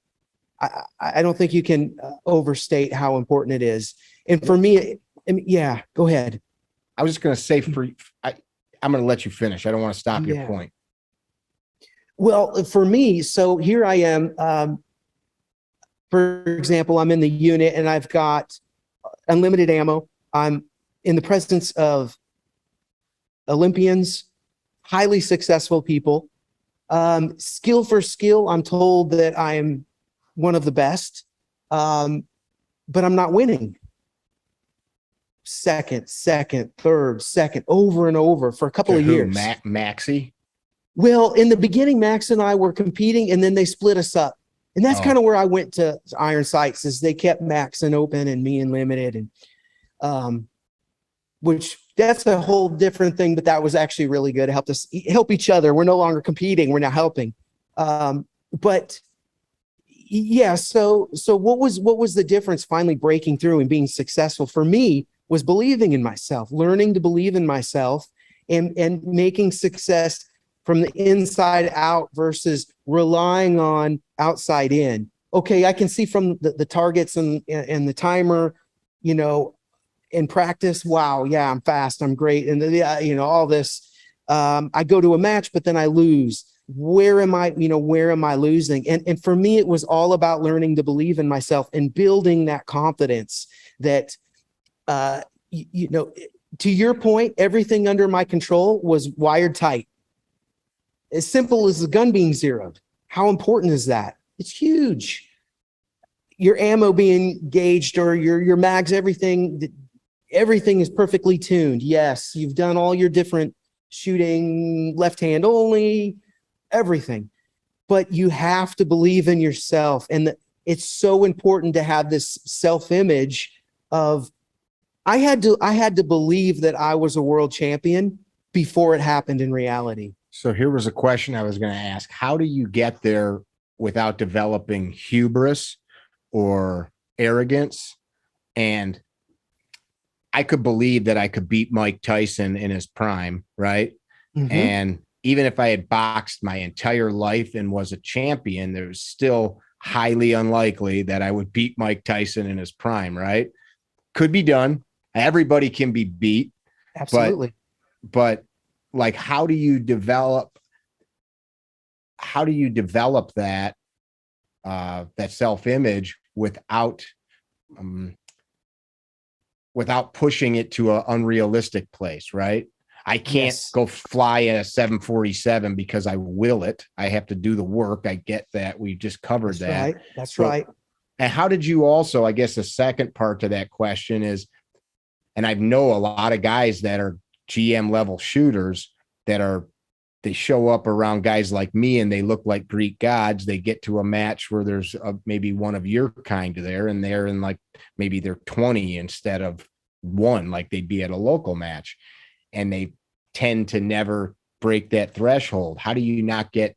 you can overstate how important it is. And for me, yeah, go ahead. I was just going to say I'm going to let you finish. I don't want to stop your point. Well, for me, so here I am. For example, I'm in the unit and I've got unlimited ammo. I'm in the presence of Olympians, highly successful people. Skill for skill, I'm told that I am one of the best, but I'm not winning. Second, third, second, over and over for a couple of years. Maxie? Well, in the beginning, Max and I were competing, and then they split us up. And that's kind of where I went to Iron Sights, is they kept Max and open and me and limited, and which that's a whole different thing, but that was actually really good. It helped us help each other. We're no longer competing. We're now helping. But yeah, so what was the difference finally breaking through and being successful for me was believing in myself, learning to believe in myself and making success from the inside out versus relying on outside in. Okay, I can see from the targets and the timer, you know, in practice, wow, yeah, I'm fast, I'm great. And you know, all this, I go to a match, but then I lose. Where am I losing? And for me, it was all about learning to believe in myself and building that confidence that, you know, to your point, everything under my control was wired tight. As simple as the gun being zeroed. How important is that? It's huge. Your ammo being gauged or your mags, everything is perfectly tuned. Yes, you've done all your different shooting, left hand only, everything. But you have to believe in yourself. And it's so important to have this self-image of, I had to believe that I was a world champion before it happened in reality. So here was a question I was going to ask. How do you get there without developing hubris or arrogance? And I could believe that I could beat Mike Tyson in his prime, right? Mm-hmm. And even if I had boxed my entire life and was a champion, there's still highly unlikely that I would beat Mike Tyson in his prime, right? Could be done. Everybody can be beat. Absolutely. But like, how do you develop that, that self-image without pushing it to an unrealistic place, right? I can't go fly at a 747 because I will it. I have to do the work. I get that. We just covered that. Right. That's right. And how did you also, I guess the second part to that question is, and I know a lot of guys that are GM level shooters they show up around guys like me and they look like Greek gods. They get to a match where there's maybe one of your kind there, and they're in like, maybe they're 20 instead of 1, like they'd be at a local match, and they tend to never break that threshold. How do you not get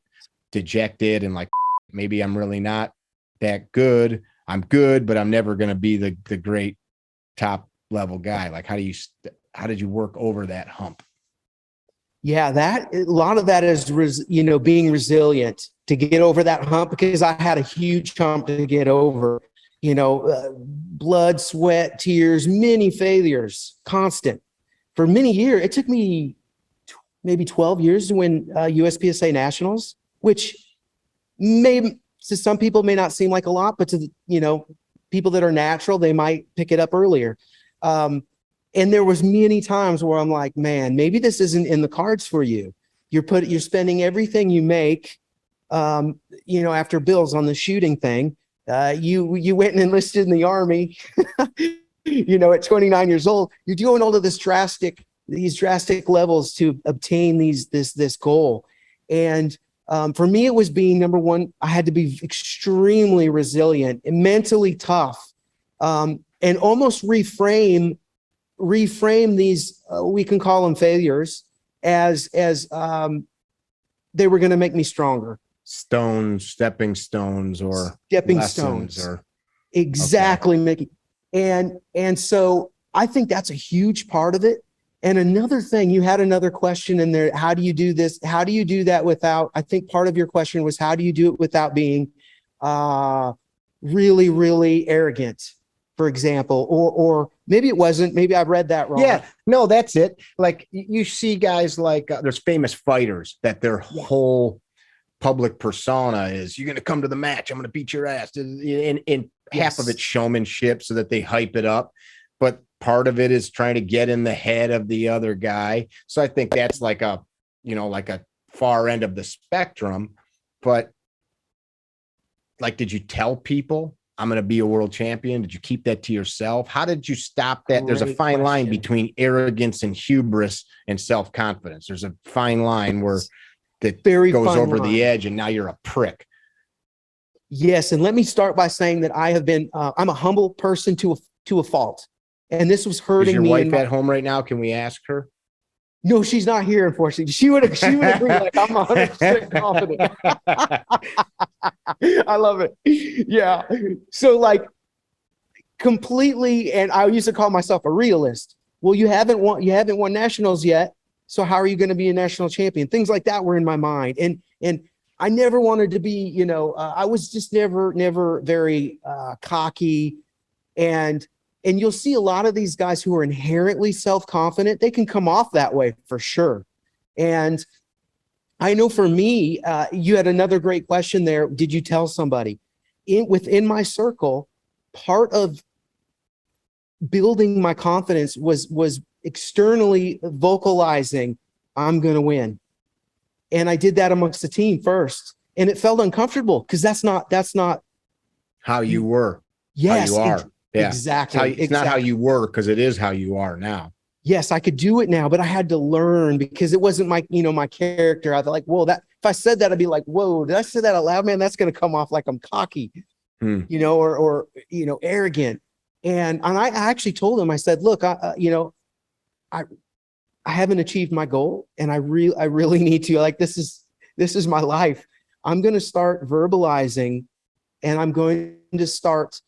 dejected and like, maybe I'm really not that good. I'm good, but I'm never going to be the great top level guy. Like, how did you work over that hump? Yeah, a lot of that is, being resilient to get over that hump, because I had a huge hump to get over, blood, sweat, tears, many failures, constant for many years. It took me maybe 12 years to win USPSA nationals, which to some people may not seem like a lot, but to people that are natural, they might pick it up earlier. And there was many times where I'm like, man, maybe this isn't in the cards for you. You're spending everything you make, after bills on the shooting thing. You went and enlisted in the Army, at 29 years old. You're doing all of these drastic levels to obtain this goal. And for me, it was being, number one, I had to be extremely resilient and mentally tough, and almost reframe these, we can call them failures, as they were going to make me stronger. Stepping stones. Exactly, okay. Mickey. And so I think that's a huge part of it. And another thing, you had another question in there. How do you do this? How do you do that without, I think part of your question was, how do you do it without being really, really arrogant, for example, or maybe it wasn't, maybe I've read that wrong. Yeah, no, that's it. Like, you see guys like, there's famous fighters that their whole public persona is, you're going to come to the match, I'm going to beat your ass. And half of it's showmanship so that they hype it up. But part of it is trying to get in the head of the other guy. So I think that's like a far end of the spectrum. But like, did you tell people I'm going to be a world champion? Did you keep that to yourself? How did you stop that? There's a fine line between arrogance and hubris and self-confidence. There's a fine line where that goes over the edge, and now you're a prick. Yes. And let me start by saying that I have been, I'm a humble person to a fault. And this was Is hurting your me. wife at home right now? Can we ask her? No, she's not here, unfortunately. She would agree, like, I'm 100% confident. I love it. Yeah. So like completely, and I used to call myself a realist. Well, you haven't won nationals yet. So how are you going to be a national champion? Things like that were in my mind. And I never wanted to be, I was just never very cocky. And you'll see a lot of these guys who are inherently self-confident. They can come off that way for sure. And I know for me, you had another great question there. Did you tell somebody? Within my circle, part of building my confidence was externally vocalizing, I'm going to win. And I did that amongst the team first. And it felt uncomfortable because that's not how you were. Yes, how you are. Yeah. Exactly. It's not how you were, because it is how you are now. Yes, I could do it now, but I had to learn because it wasn't my, my character. I was like, whoa, if I said that, I'd be like, whoa, did I say that out loud, man? That's going to come off like I'm cocky, or arrogant. And I actually told him, I said, look, I haven't achieved my goal, and I really need to, like, this is my life. I'm going to start verbalizing, and I'm going to start,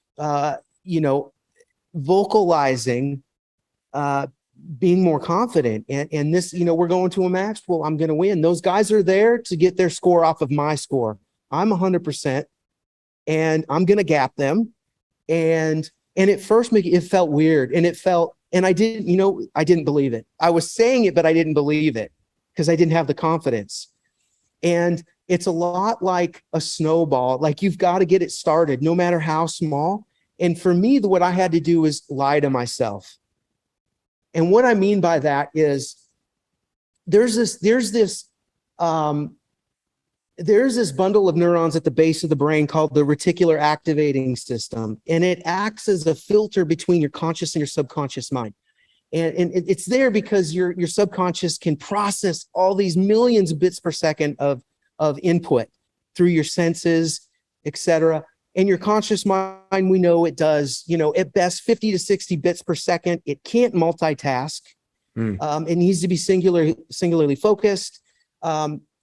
vocalizing, being more confident. And this, we're going to a match. Well, I'm going to win. Those guys are there to get their score off of my score. I'm 100%, and I'm going to gap them. And at first, it felt weird, and I didn't believe it. I was saying it, but I didn't believe it because I didn't have the confidence. And it's a lot like a snowball. Like, you've got to get it started, no matter how small. And for me, what I had to do is lie to myself. And what I mean by that is there's this bundle of neurons at the base of the brain called the reticular activating system. And it acts as a filter between your conscious and your subconscious mind. And it's there because your subconscious can process all these millions of bits per second of input through your senses, etc. And your conscious mind, we know it does, at best 50 to 60 bits per second. It can't multitask. It needs to be singularly focused.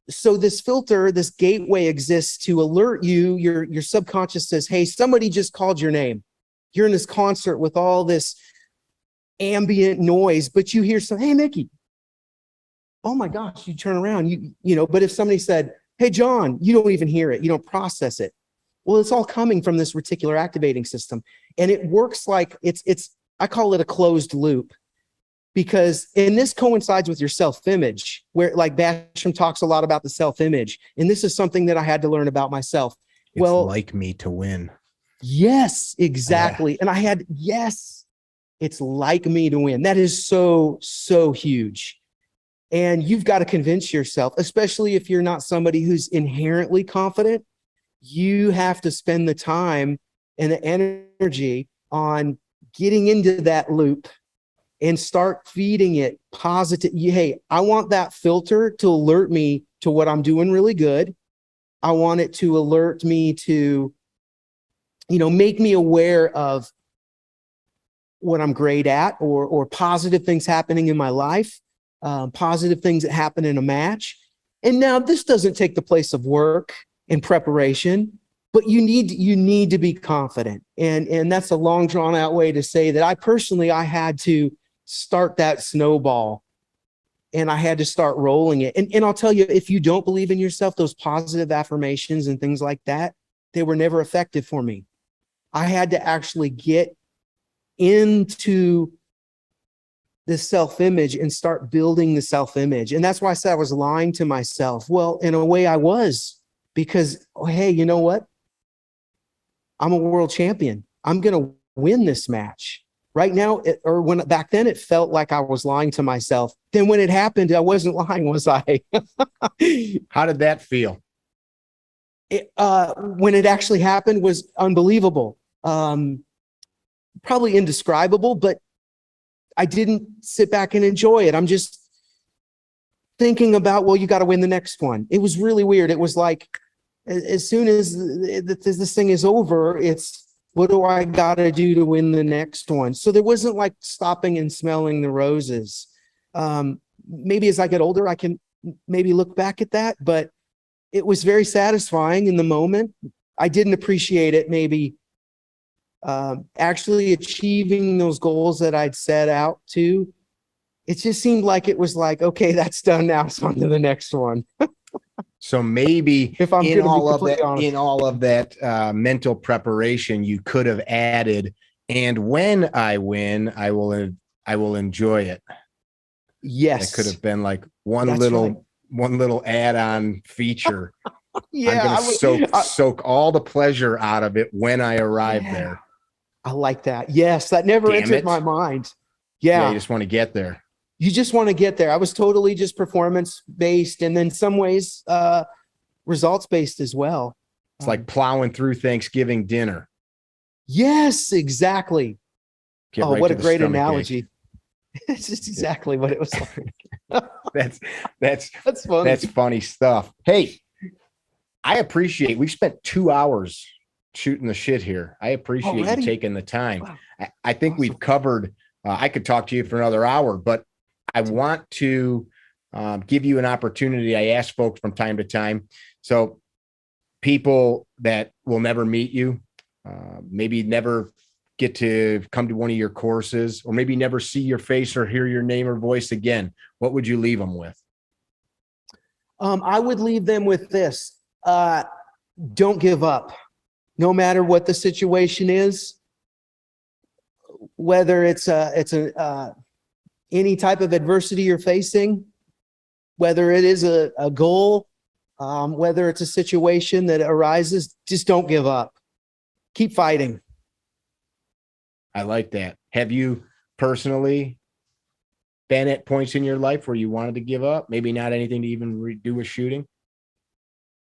So this filter, this gateway exists to alert you. Your subconscious says, hey, somebody just called your name. You're in this concert with all this ambient noise, but you hear hey, Mickey. Oh my gosh, you turn around, but if somebody said, hey, John, you don't even hear it. You don't process it. Well, it's all coming from this reticular activating system. And it works like I call it a closed loop, because, and this coincides with your self-image, where, like, Basham talks a lot about the self-image. And this is something that I had to learn about myself. It's like me to win. Yes, exactly. And it's like me to win. That is so, so huge. And you've got to convince yourself, especially if you're not somebody who's inherently confident. You have to spend the time and the energy on getting into that loop and start feeding it positive. Hey, I want that filter to alert me to what I'm doing really good. I want it to alert me to, make me aware of what I'm great at, or positive things happening in my life, positive things that happen in a match. And now this doesn't take the place of work and preparation, but you need to be confident. And that's a long drawn out way to say that I had to start that snowball, and I had to start rolling it. And I'll tell you, if you don't believe in yourself, those positive affirmations and things like that, they were never effective for me. I had to actually get into the self-image and start building the self-image. And that's why I said I was lying to myself. Well, in a way I was, because, hey, you know what? I'm a world champion. I'm going to win this match. Right now, back then, it felt like I was lying to myself. Then when it happened, I wasn't lying, was I? How did that feel? When it actually happened, was unbelievable. Probably indescribable, but I didn't sit back and enjoy it. I'm just thinking about, well, you got to win the next one. It was really weird. It was like, as soon as this thing is over, it's What do I got to do to win the next one? So there wasn't like stopping and smelling the roses. Maybe as I get older, I can maybe look back at that, but it was very satisfying in the moment. I didn't appreciate it maybe actually achieving those goals that I'd set out to. It just seemed like it was like, okay, that's done now. So on to the next one. So maybe If I'm in going to be all of completely that, honest. in all of that mental preparation, you could have added, and when I win, I will enjoy it. Yes. That could have been like one That's little right. add-on feature. Yeah. I'm going to soak all the pleasure out of it when I arrive Yeah. there. I like that. Yes. That never Damn entered it. my mind. Yeah, you Yeah. just want to get there. You just want to get there. I was totally just performance based and then some ways results based as well. It's like plowing through Thanksgiving dinner. Yes, exactly. Get Oh, right what to a the great stomach analogy. ache. It's just exactly what it was like. That's funny. That's funny stuff. Hey, I appreciate we spent 2 hours shooting the shit here. I appreciate Already? you taking the time. Wow. I think Awesome. we've covered, I could talk to you for another hour, but I want to give you an opportunity. I ask folks from time to time. So people that will never meet you, maybe never get to come to one of your courses, or maybe never see your face or hear your name or voice again, what would you leave them with? I would leave them with this. Don't give up. No matter what the situation is, whether it's any type of adversity you're facing, whether it is a goal, whether it's a situation that arises, just don't give up. Keep fighting. I like that. Have you personally been at points in your life where you wanted to give up? Maybe not anything to even do with shooting?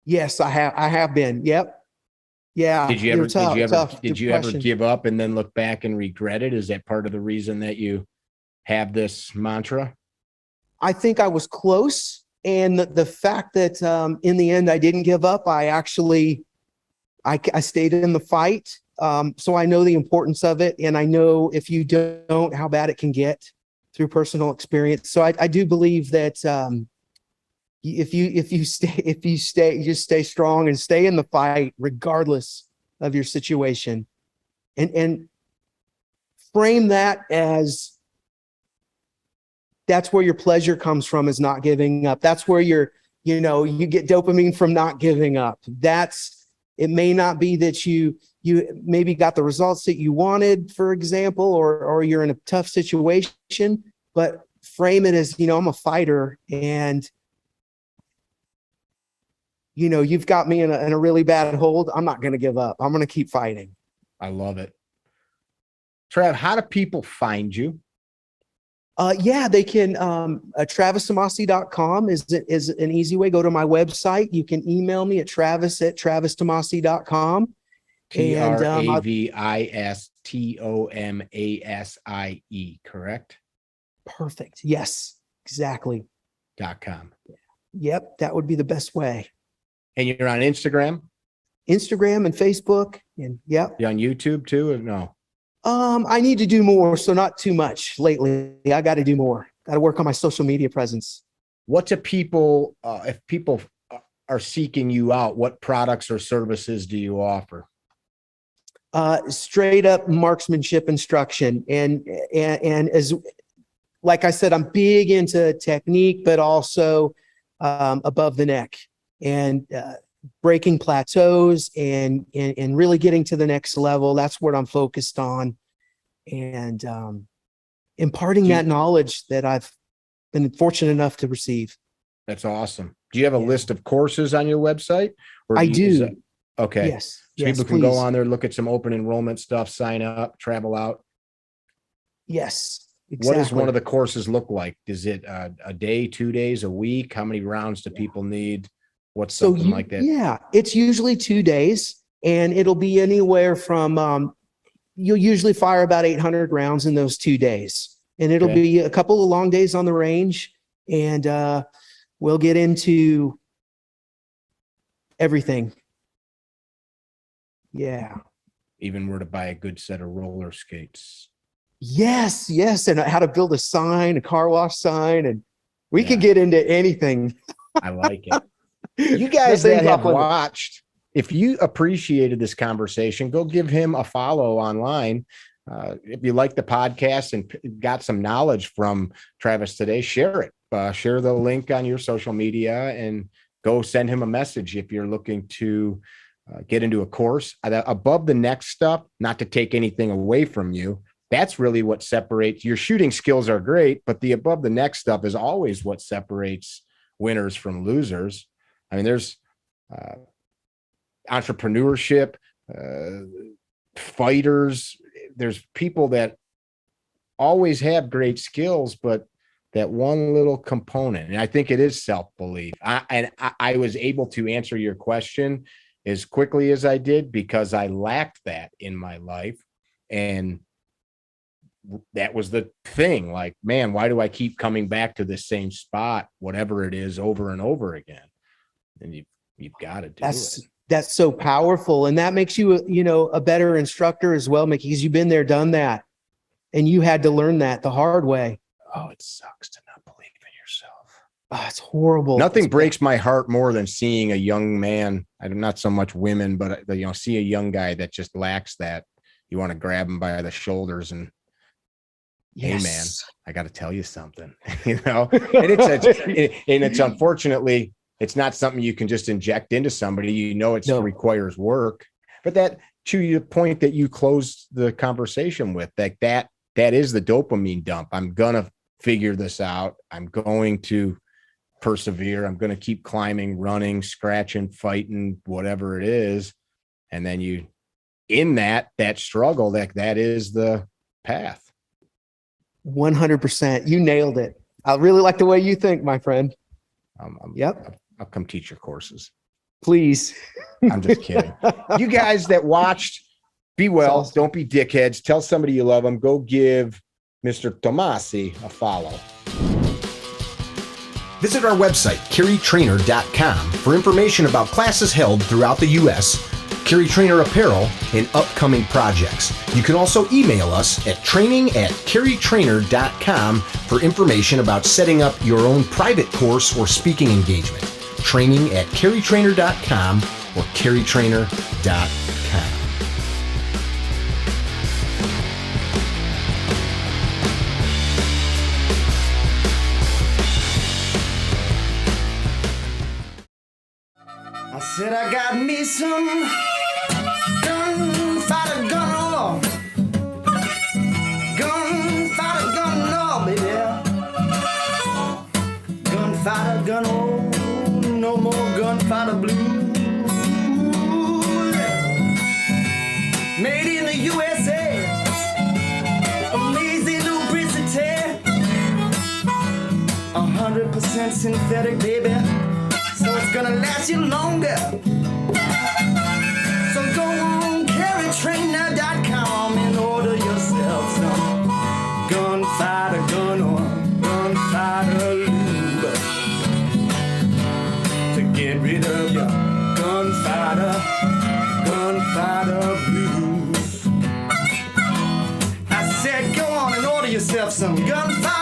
Yes, I have been. Yep. Yeah. Did you ever Tough did you ever depression. give up and then look back and regret it? Is that part of the reason that you have this mantra? I think I was close. And the fact that in the end I didn't give up, I stayed in the fight. So I know the importance of it. And I know if you don't, how bad it can get through personal experience. So I do believe that if you stay strong and stay in the fight, regardless of your situation, and frame that as that's where your pleasure comes from, is not giving up. That's where you get dopamine from not giving up. It may not be that you maybe got the results that you wanted, for example, or you're in a tough situation, but frame it as, I'm a fighter and you've got me in a really bad hold. I'm not going to give up. I'm going to keep fighting. I love it. Trav, how do people find you? Yeah, they can. TravisTomasie.com is an easy way. Go to my website. You can email me at travis@travistomasie.com. TravisTomasie, correct? Perfect. Yes, exactly. .com. Yep, that would be the best way. And you're on Instagram? Instagram and Facebook. And yep. You on YouTube too, or no? I need to do more, so not too much lately. I got to do more. Got to work on my social media presence. What do people, if people are seeking you out, what products or services do you offer? Straight up marksmanship instruction. And as, like I said, I'm big into technique, but also above the neck and breaking plateaus and really getting to the next level. That's what I'm focused on, and imparting that knowledge that I've been fortunate enough to receive. That's awesome. Do you have a list of courses on your website? Or I do. Okay. Yes. So people can go on there, look at some open enrollment stuff, sign up, travel out. Yes. Exactly. What does one of the courses look like? Is it a day, 2 days, a week? How many rounds do people need? What's something like that? Yeah, it's usually 2 days, and it'll be anywhere from you'll usually fire about 800 rounds in those 2 days, and it'll be a couple of long days on the range, and we'll get into everything. Yeah. even were to buy a good set of roller skates. Yes, yes. And how to build a sign, a car wash sign. And we could get into anything. I like it. You guys that have watched, if you appreciated this conversation, go give him a follow online. If you like the podcast and got some knowledge from Travis today, share it. Share the link on your social media and go send him a message if you're looking to get into a course. Above the next stuff, not to take anything away from you, that's really what separates. Your shooting skills are great, but the above the next stuff is always what separates winners from losers. I mean, there's entrepreneurship, fighters. There's people that always have great skills, but that one little component, and I think it is self-belief. I was able to answer your question as quickly as I did because I lacked that in my life. And that was the thing. Like, man, why do I keep coming back to the same spot, whatever it is, over and over again? And you've got to do it. That's so powerful. And that makes you, a better instructor as well, Mickey, because you've been there, done that. And you had to learn that the hard way. Oh, it sucks to not believe in yourself. Oh, it's horrible. Nothing breaks my heart more than seeing a young man. I'm not so much women, but see a young guy that just lacks that. You want to grab him by the shoulders and, hey man, I got to tell you something, and it's unfortunately, it's not something you can just inject into somebody. It requires work. But that, to the point that you closed the conversation with, that is the dopamine dump. I'm gonna figure this out. I'm going to persevere. I'm going to keep climbing, running, scratching, fighting, whatever it is. And then in that struggle, that is the path. 100%. You nailed it. I really like the way you think, my friend. Yep. I'll come teach your courses. Please. I'm just kidding. You guys that watched, be well. Awesome. Don't be dickheads. Tell somebody you love them. Go give Mr. Tomasie a follow. Visit our website, carrytrainer.com, for information about classes held throughout the U.S., Carry Trainer apparel, and upcoming projects. You can also email us at training@carrytrainer.com for information about setting up your own private course or speaking engagement. Training@carrytrainer.com or carrytrainer.com. I said I got me some gunfighter gun law. Gunfighter gun law, baby. Gunfighter gun law, no more gunfighter blues. Made in the USA, amazing lubricity, 100% synthetic, baby. So it's gonna last you longer. So go on carrytrainer.com and order yourself some gunfighter gun or gunfighter lube to get rid of your gunfighter blues. I said go on and order yourself some gunfighter